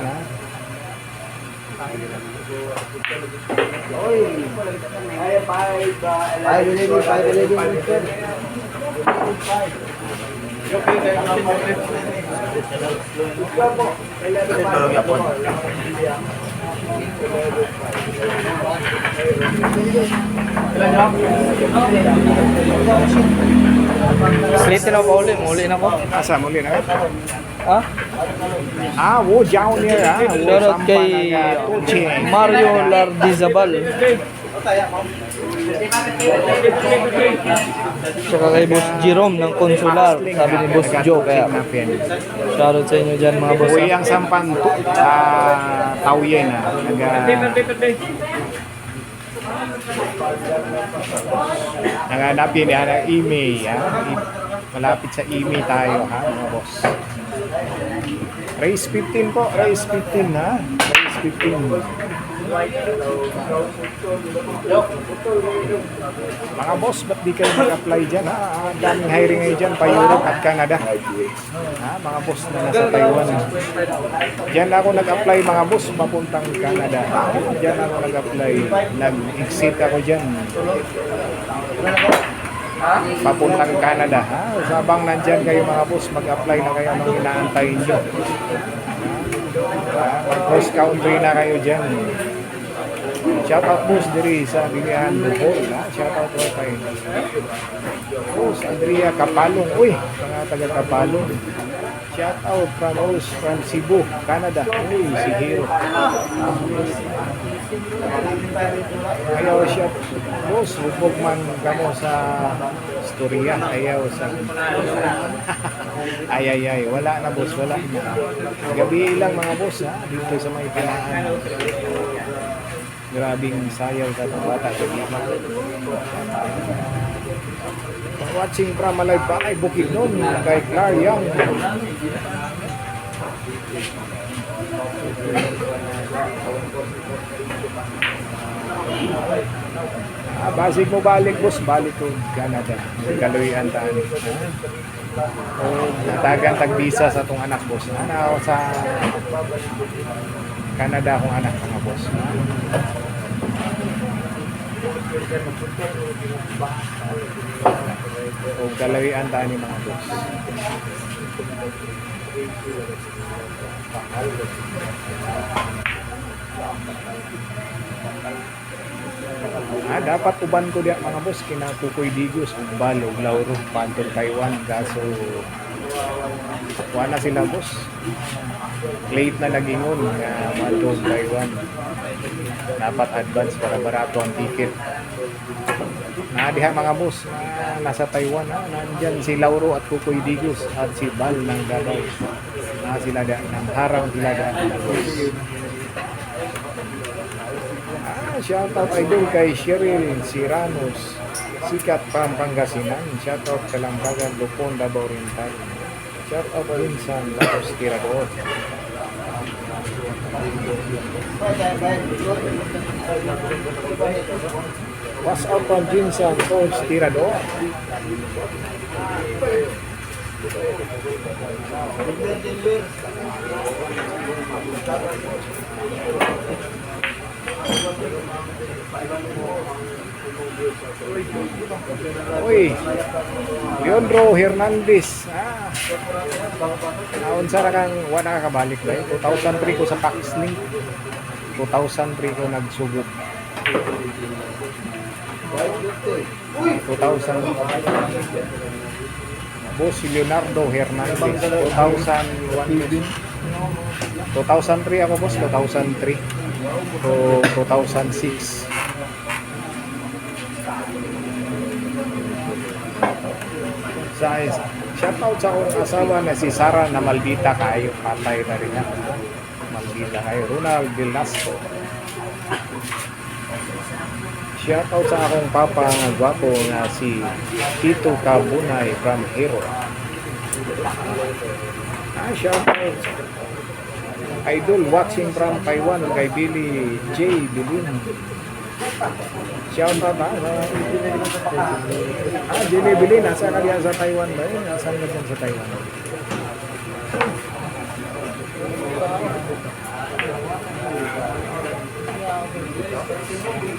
Slate na pa uli. Muli na ko. Asa, muli na. Ha? Wu Jiao niya, Shoutout kay Mario Lardizabal. Saka kay Boss Jerome ng Consular. Sabi ni Boss Joe. Kaya shoutout sa inyo dyan mga boss. Uy, ang sampan tauyen na. Nanganapin yan ang email. Malapit sa email tayo, ha, mga boss. Race 15 po. Race 15, ha. Race 15. Mga boss, ba't di kayo mag-apply dyan, ha? Ang daming hiring ngayon dyan, pa Europe at Canada. Ha? Mga boss na nasa Taiwan. Diyan ako nag-apply, mga boss, papuntang Canada. Diyan ako nag-apply. Nag-exit ako dyan. Papuntang Canada. Ha? Sabang nandyan kayo, mga boss, mag-apply na kayo nung inaantay nyo. Cross country na kayo dyan. Shout out boss diri sa Bilihan Bohol, ha? Shout out po kay Boss Andrea Kapalong. Uy, mga taga Kapalong. Shout out from Cebu, Canada. Uy, si Hero. Ayaw siya. Boss, hubog man kamo sa storya. Ayaw sa ay, wala na boss, wala na. Gabi lang mga boss, ha? Dito sa may Pinaan. Grabing sayaw ka ng bata sa gima. Watching from Alive Bakay Bukidnon kay Clar Young. Basig mo balik boss, balik ko Canada. Kaluyan tani. Natagan tagbisa sa tong anak boss. Ano sa Canada akong anak mga boss. O galawian ta ni mga boss. Dapat uban ko diya mga boss kina Kukoy Digos ug Balog Lauro Pantol Taiwan kaso wala sila boss. Late na nagingon nga Pantol Taiwan. Dapat advance para barato ang ticket. Diha mga boss, nasa Taiwan, nandyan si Lauro at Kukoy Digos at si Bal ng Davao. Sila ng harang sila shoutout idol kay Cheryl Siranos, sikat from Pangasinan. Shoutout Kalambagan, Lupon, Davao Oriental. Shoutout din sa Laos Tirador. What's up from Jinsan, Coach Tirador? Uy, Leandro Hernandez. Naunsa na kang wala ka kabalik ba? 2003 ko sa Paxlink. 2003 ko nagsugod. 2000 Boss Leonardo Hernandez 2003 ako boss, 2003 o 2006. Shoutout sa akong asawa na si Sara na Maldita kayo, patay na rin na Maldita kayo, Ronald Velasco. Shoutout sa akong papa nga gwapo nga si Tito Kabunay from Hero. Shoutout idol watching from Taiwan kay Billy J. Bilin. Shoutout Billy Bilin, nasa ka diyan sa Taiwan ba? Nasa ka diyan sa Taiwan?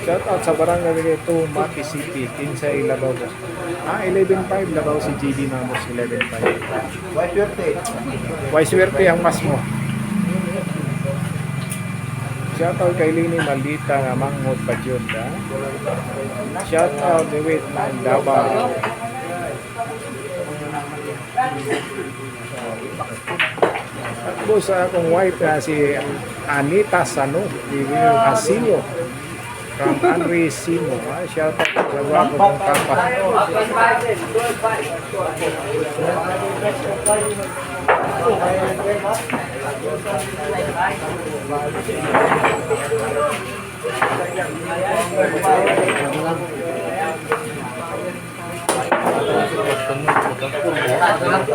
Shout out sa barangay nito, Mati City, Kinsay, Labaw. 11.5, Labaw si JD Mamos, 11.5. Why swerte ang mas mo? Shout out kay Lini Maldita nga manghod pa yun, ha? Shout out Dewit ng Davao. Takbo sa akong wife na si Anita Sano, Asino, from Henry Simo. Shout out sa gwapo kong kapa.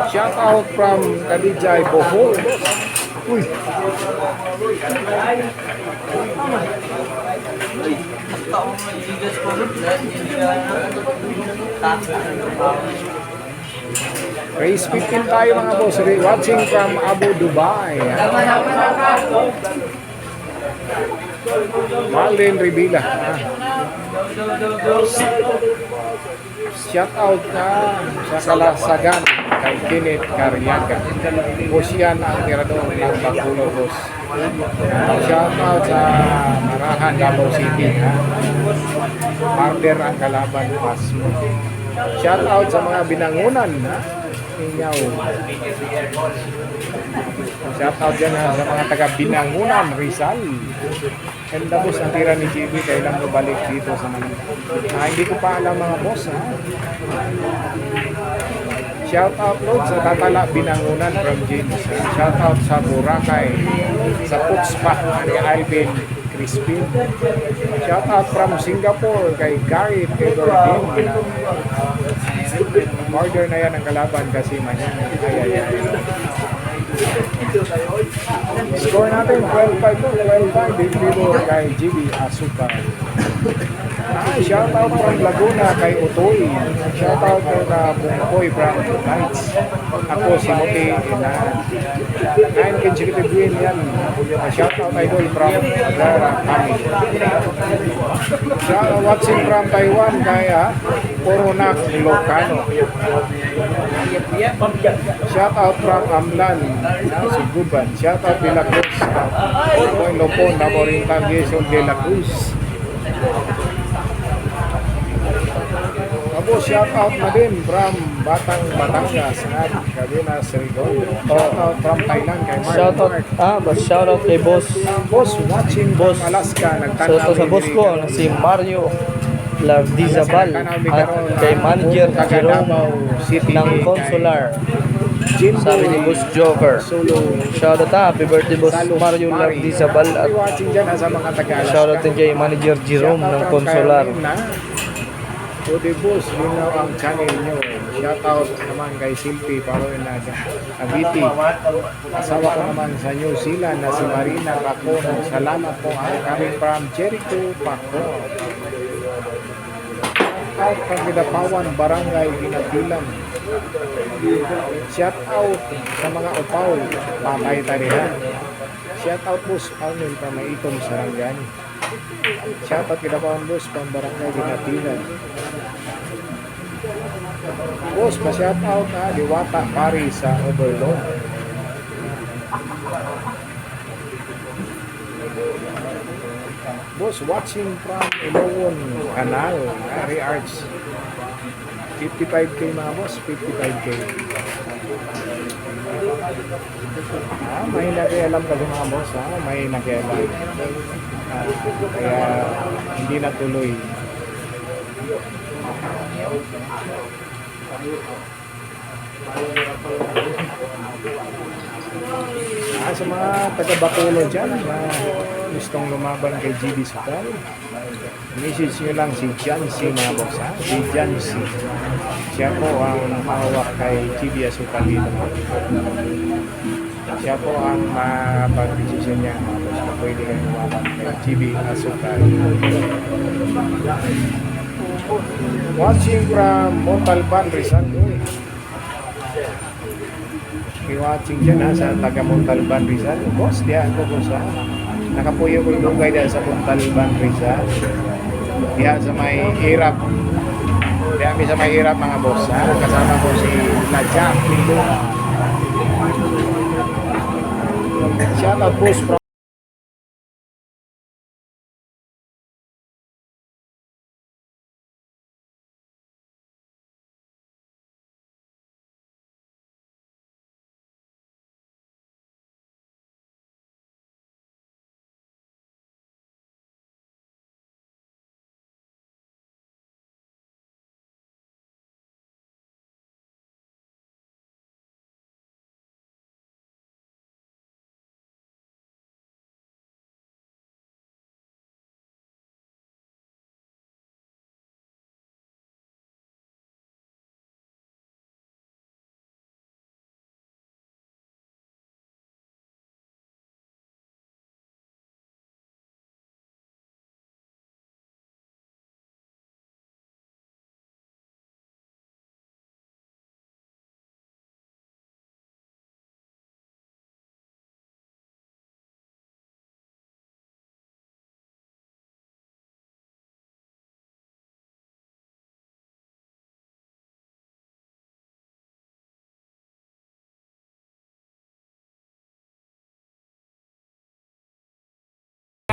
Shout out from Kadijay Bohol. Uy. Race 15 tayo mga boss. Watching from Abu Dubai. Marlene Revilla. Shout out na sa Kalasagan kay Kenneth Cariaga. Boss yan ang tirador ng Bakulo, boss. Shout out sa Marahan, Davao City. Marder ang kalaban, Pasmo. Shout out sa mga binangunan, Inyaw. Shout out dyan sa mga taga Binangunan, Rizal. And tapos ang tira ni JB, kailan mo balik dito sa Manila. Hindi ko pa alam mga boss, ha? Shout out Lord sa Tatala Binangunan from James. Shout out sa Boracay, sa Putspa, kay Alvin Crispin. Shout out from Singapore kay Garrett Everdean. Order na yan ang kalaban kasi manyan. Ay. Score natin 12-5 to 12-5 dito kay GB Asuka. Shout out from Laguna kay Utoy. Shout out kay Bungkoy from Lights. Ako si Muti na 9 consecutive win yan. Shout out idol from Gara Kami. Shout out watching from Taiwan kaya Poronak Ilocano. Shout out from Amlan Suguban. Shout out De La Cruz. Poy Lopon na Morintan Jason De La Cruz. Tapos shout out na din from Batang Batangas at Cabinas Rigon. Shout out from Thailand kay Mark. Shout out kay boss. Boss watching Boss. from Alaska. So sa boss ko na si Mario Lardizabal at kay Manager Jerome ng Consular. Sabi ni Boss Joker. Shout out happy birthday Boss Mario Lardizabal at shout out din kay Manager Jerome ng Consular. So the boss, yun na ang channel nyo. Shout out naman kay Silpi Paroy na Abiti. Asawa ko naman sa New Zealand na si Marina Paco. Salamat po coming from Jericho Paco. Shout out from Kidapawan, Barangay Ginatilan. Shout out sa mga upaw, Patay Tarihan. Shout out boss Arnold from Maitom Sarangani. Shout out Kidapawan boss from Barangay Ginatilan. Boss, pa-shout out Diwata Pari sa Overload. Boss, watching from Ilowon Canal, Ari Arts. 55k mga boss, 55k. May nakialam kasi mga boss, may nakialam. Kaya hindi natuloy. Sa mga taga-Bacolod dyan na gustong lumaban kay GB Sukal, message nyo lang si Jancy mga boss, si Jancy. Siya po ang hawak kay GB Sukal dito. Siya po ang mapag-desisyon niya mga boss na pwede kayo lumaban kay GB Sukal. Watching from Montalban, Rizal. Watching dyan sa taga Montalban, Rizal. Boss, diyan ko po sa nakapuyo ko yung guide sa Montalban, Rizal. Diyan sa may hirap. Diyan sa may hirap mga boss. Kasama ko si Ladjak. Shout out boss from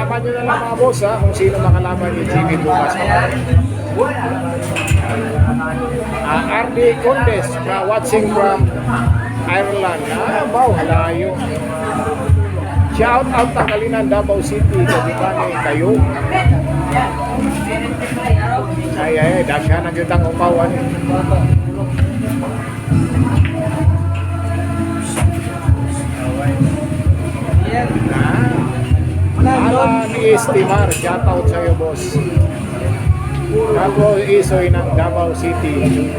Malaman nyo na lang mga boss ha, kung sino makalaban ni Jimmy bukas. RD Condes, watching from Ireland. Wow, layo. Shout out Tangkalinan, Davao City, Kabibane, kayo. Ay, dasya na yun ang upawan. Alan Estimar, shout out sa'yo boss. Ako Isoy ng Davao City.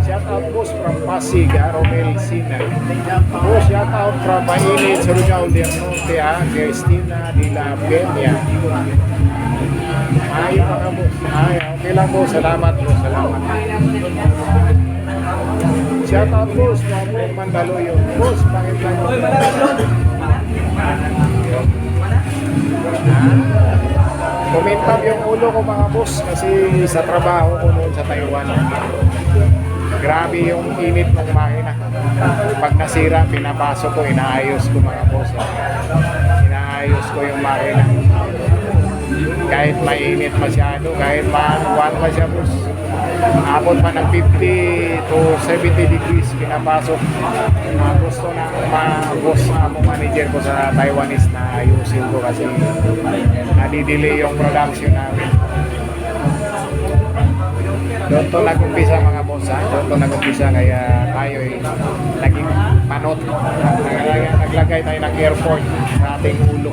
Shout out boss from Pasig, Romel Sina. Boss, shout out from Mainit, Surigao del Norte, Cristina de la Peña. Ay, mga boss. Ay, okay lang boss. Salamat boss. Salamat. Shout out boss from Mandaluyong. Boss, bakit lang boss? Kumintab yung ulo ko mga boss kasi sa trabaho ko noon sa Taiwan. Grabe yung init ng makina. Pag nasira, pinapasok ko, inaayos ko mga boss. Inaayos ko yung makina. Kahit mainit masyado, kahit ma-1 pa siya boss. Abot pa ng 50 to 70 degrees pinapasok. Gusto na ma-boss mo manager ko sa Taiwanese na ayusin ko kasi nadidelay yung production namin. Doon to nag-umpisa mga boss ha. Doon to nag-umpisa kaya tayo naging panot. Naglagay tayo ng airport sa ating ulo.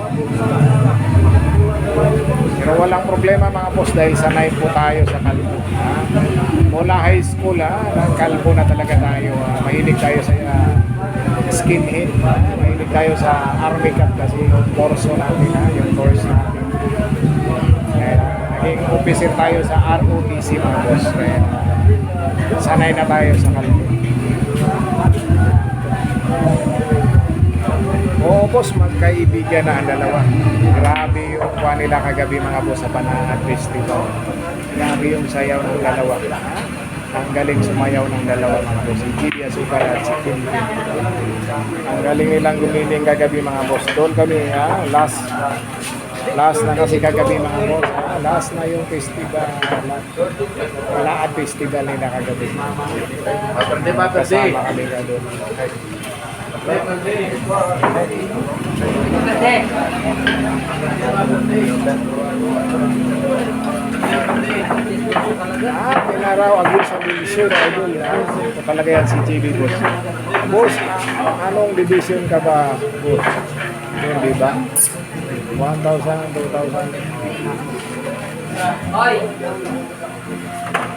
Pero walang problema mga boss dahil sanay po tayo sa kalbo. Mula high school ng kalbo na talaga tayo. Mahilig tayo sa skinhead. Mahilig tayo sa army cut kasi yung torso natin, yung course natin. Kaya naging officer tayo sa ROTC mga boss. Kaya sanay na tayo sa kalbo. Oo boss, magkaibigan na ang dalawa. Grabe yung kuha nila kagabi mga boss sa Panangat Festival. Grabe yung sayaw ng dalawa. Ang galing sumayaw ng dalawa mga boss. Si Gidi Asukal at si Quintin. Ang galing nilang gumiling kagabi mga boss. Doon kami, last na kasi kagabi mga boss. Last na yung festival. Wala at festival nila kagabi. Kasama kami ka doon. Pinaraw agul sa division idol ito talaga yan si JB boss. Boss, anong division ka ba boss? Yun diba? 1,000, 2,000.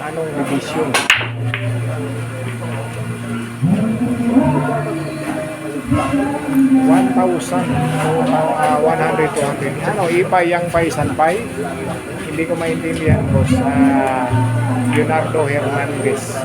Anong division? 1,000 100 to 100. Ano, ipay yang pay sanpay? Hindi ko maintindihan boss. Leonardo Hernandez.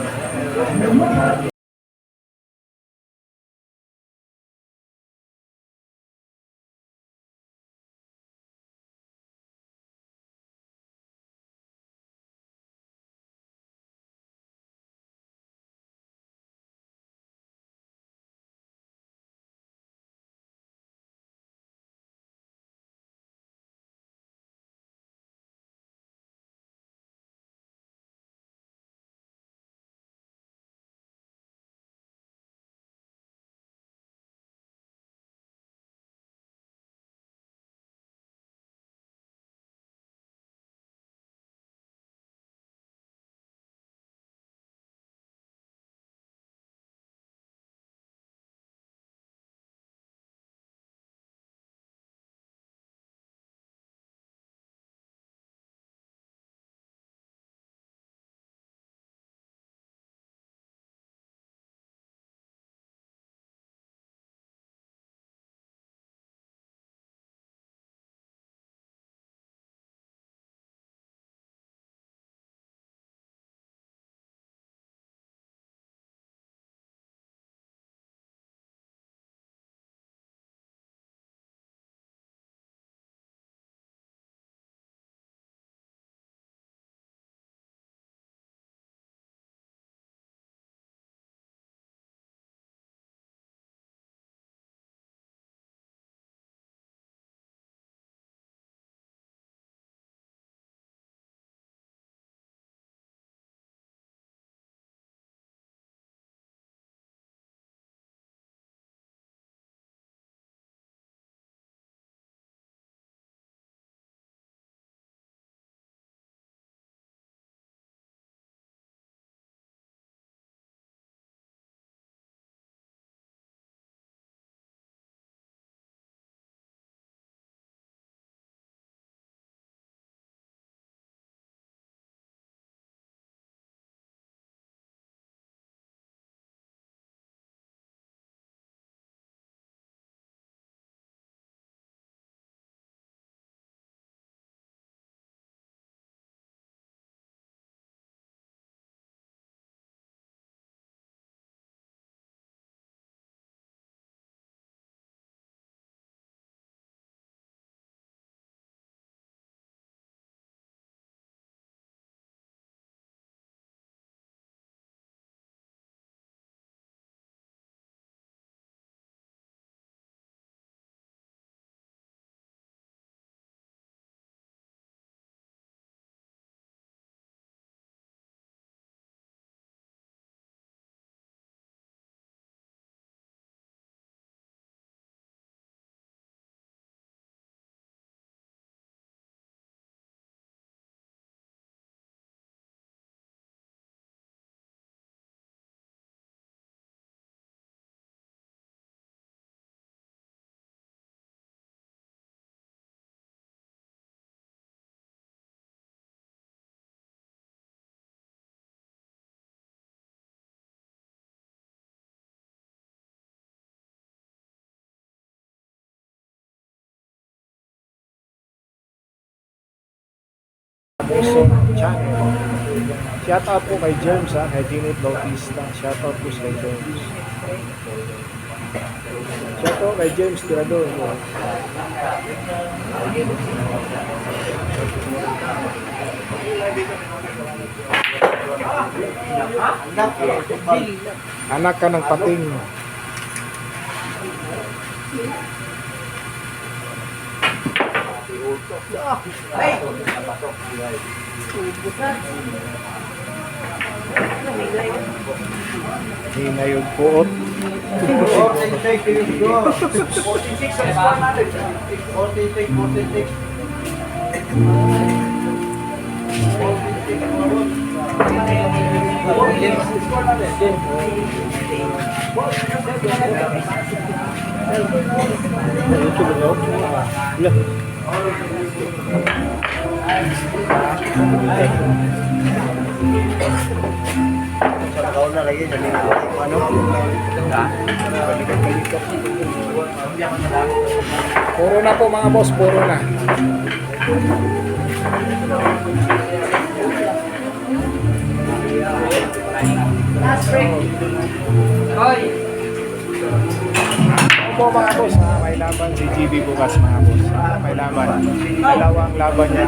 Quezon Channel. Shout out po kay Germs ha, kay Janet Bautista. Shout out po kay Germs. Shout out kay James Tirador. Anak ka ng pating. Hinayog puot. 46 ang score natin. 46. Kau na lagi jadi ano? Puro na po mga boss, puro na. Last break. Hoy. Opo mga boss, may laban si GB bukas mga boss. May laban. Dalawang laban niya.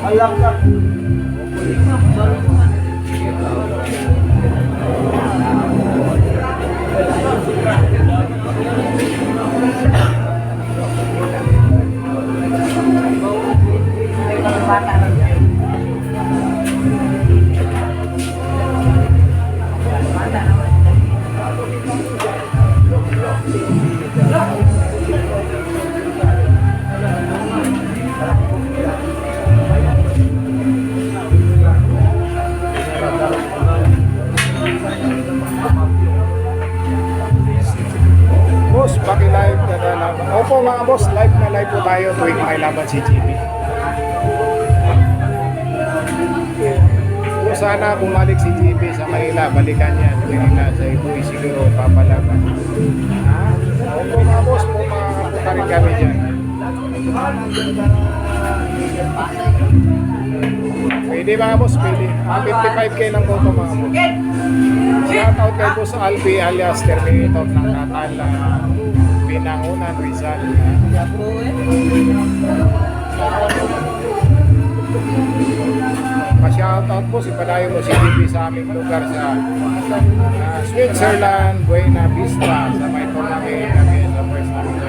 Alak ka. Boss, paki-live na laban. Opo mga boss, live na live po tayo tuwing may laban si GB. Kung sana bumalik si GB sa Manila, balikan niya sa Manila sa Iboy, siguro papalaban. Ha? Opo mga boss, pumapunta rin kami dyan. Pwede mga boss, pwede. 55k ng boto mga boss. Shout out kay Boss Albi alias Terminator ng Natal, Binangunan, Rizal. Pa-shout out po, ipadayo mo si GB sa aming lugar sa Switzerland, Buena Vista, sa may tournament kami sa first namin.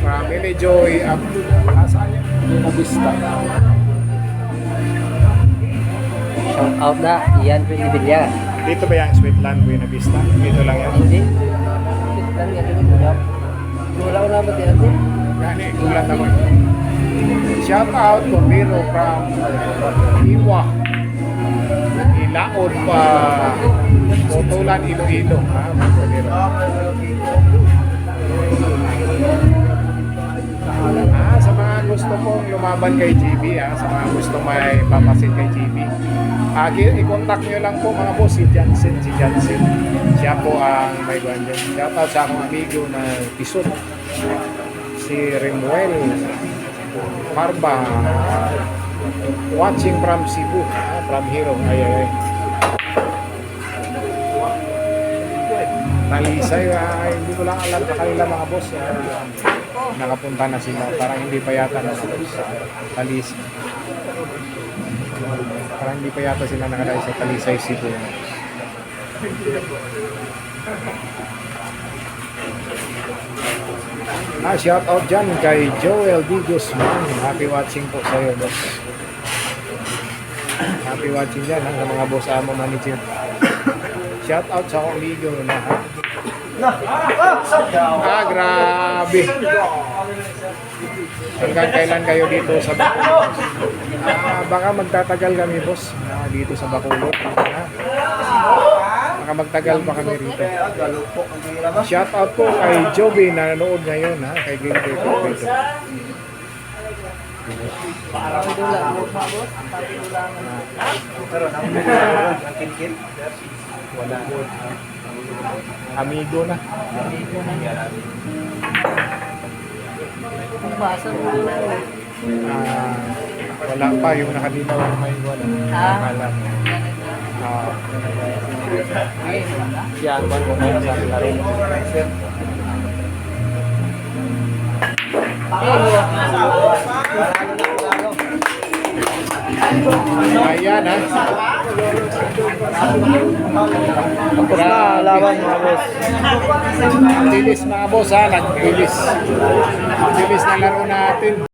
Family Joy, asan niya? Buena Vista. Shout out na, Ian Pinibilya. Dito ba yung Switzerland, Buena Vista? Dito lang yan. Hindi. Wala ko naman yan. Gani, ulan naman. Shout out Cordero from Iwa. Ilaod pa. Tutulan Iloilo. Ha, Cordero. Sa mga gusto pong lumaban kay GB, sa mga gusto may papasit kay GB, i-contact nyo lang po mga boss si Jansen. Siya po ang may banyan. Shout out sa akong amigo na Tisot, si Remuel Marba, watching from Cebu, from Hero. Ay. Talisay, hindi ko lang alam sa kanila mga boss. Nakapunta na sila, parang hindi pa yata na sa Talisay. Parang hindi pa yata sila nakadali sa Talisay Cebu. Shout out dyan kay Joel D. Guzman. Happy watching po sa iyo, boss. Happy watching dyan sa mga boss amo manager. Shout out sa akong ligo na Ah, grabe. Hanggang kailan kayo dito sa Bacolod? Baka magtatagal kami, boss, dito sa Bacolod. Baka magtagal pa kami rito. Shout out po kay Joby na nanood ngayon, kay Gilbert dito. Wala. Amigo na. Wala pa yung nakadinaw ang may wala. Alam. Yan, man mo ngayon sa laro. Ayan Tapos na laban mga boss. Ang bilis mga boss nagbilis. Ang bilis na laro natin.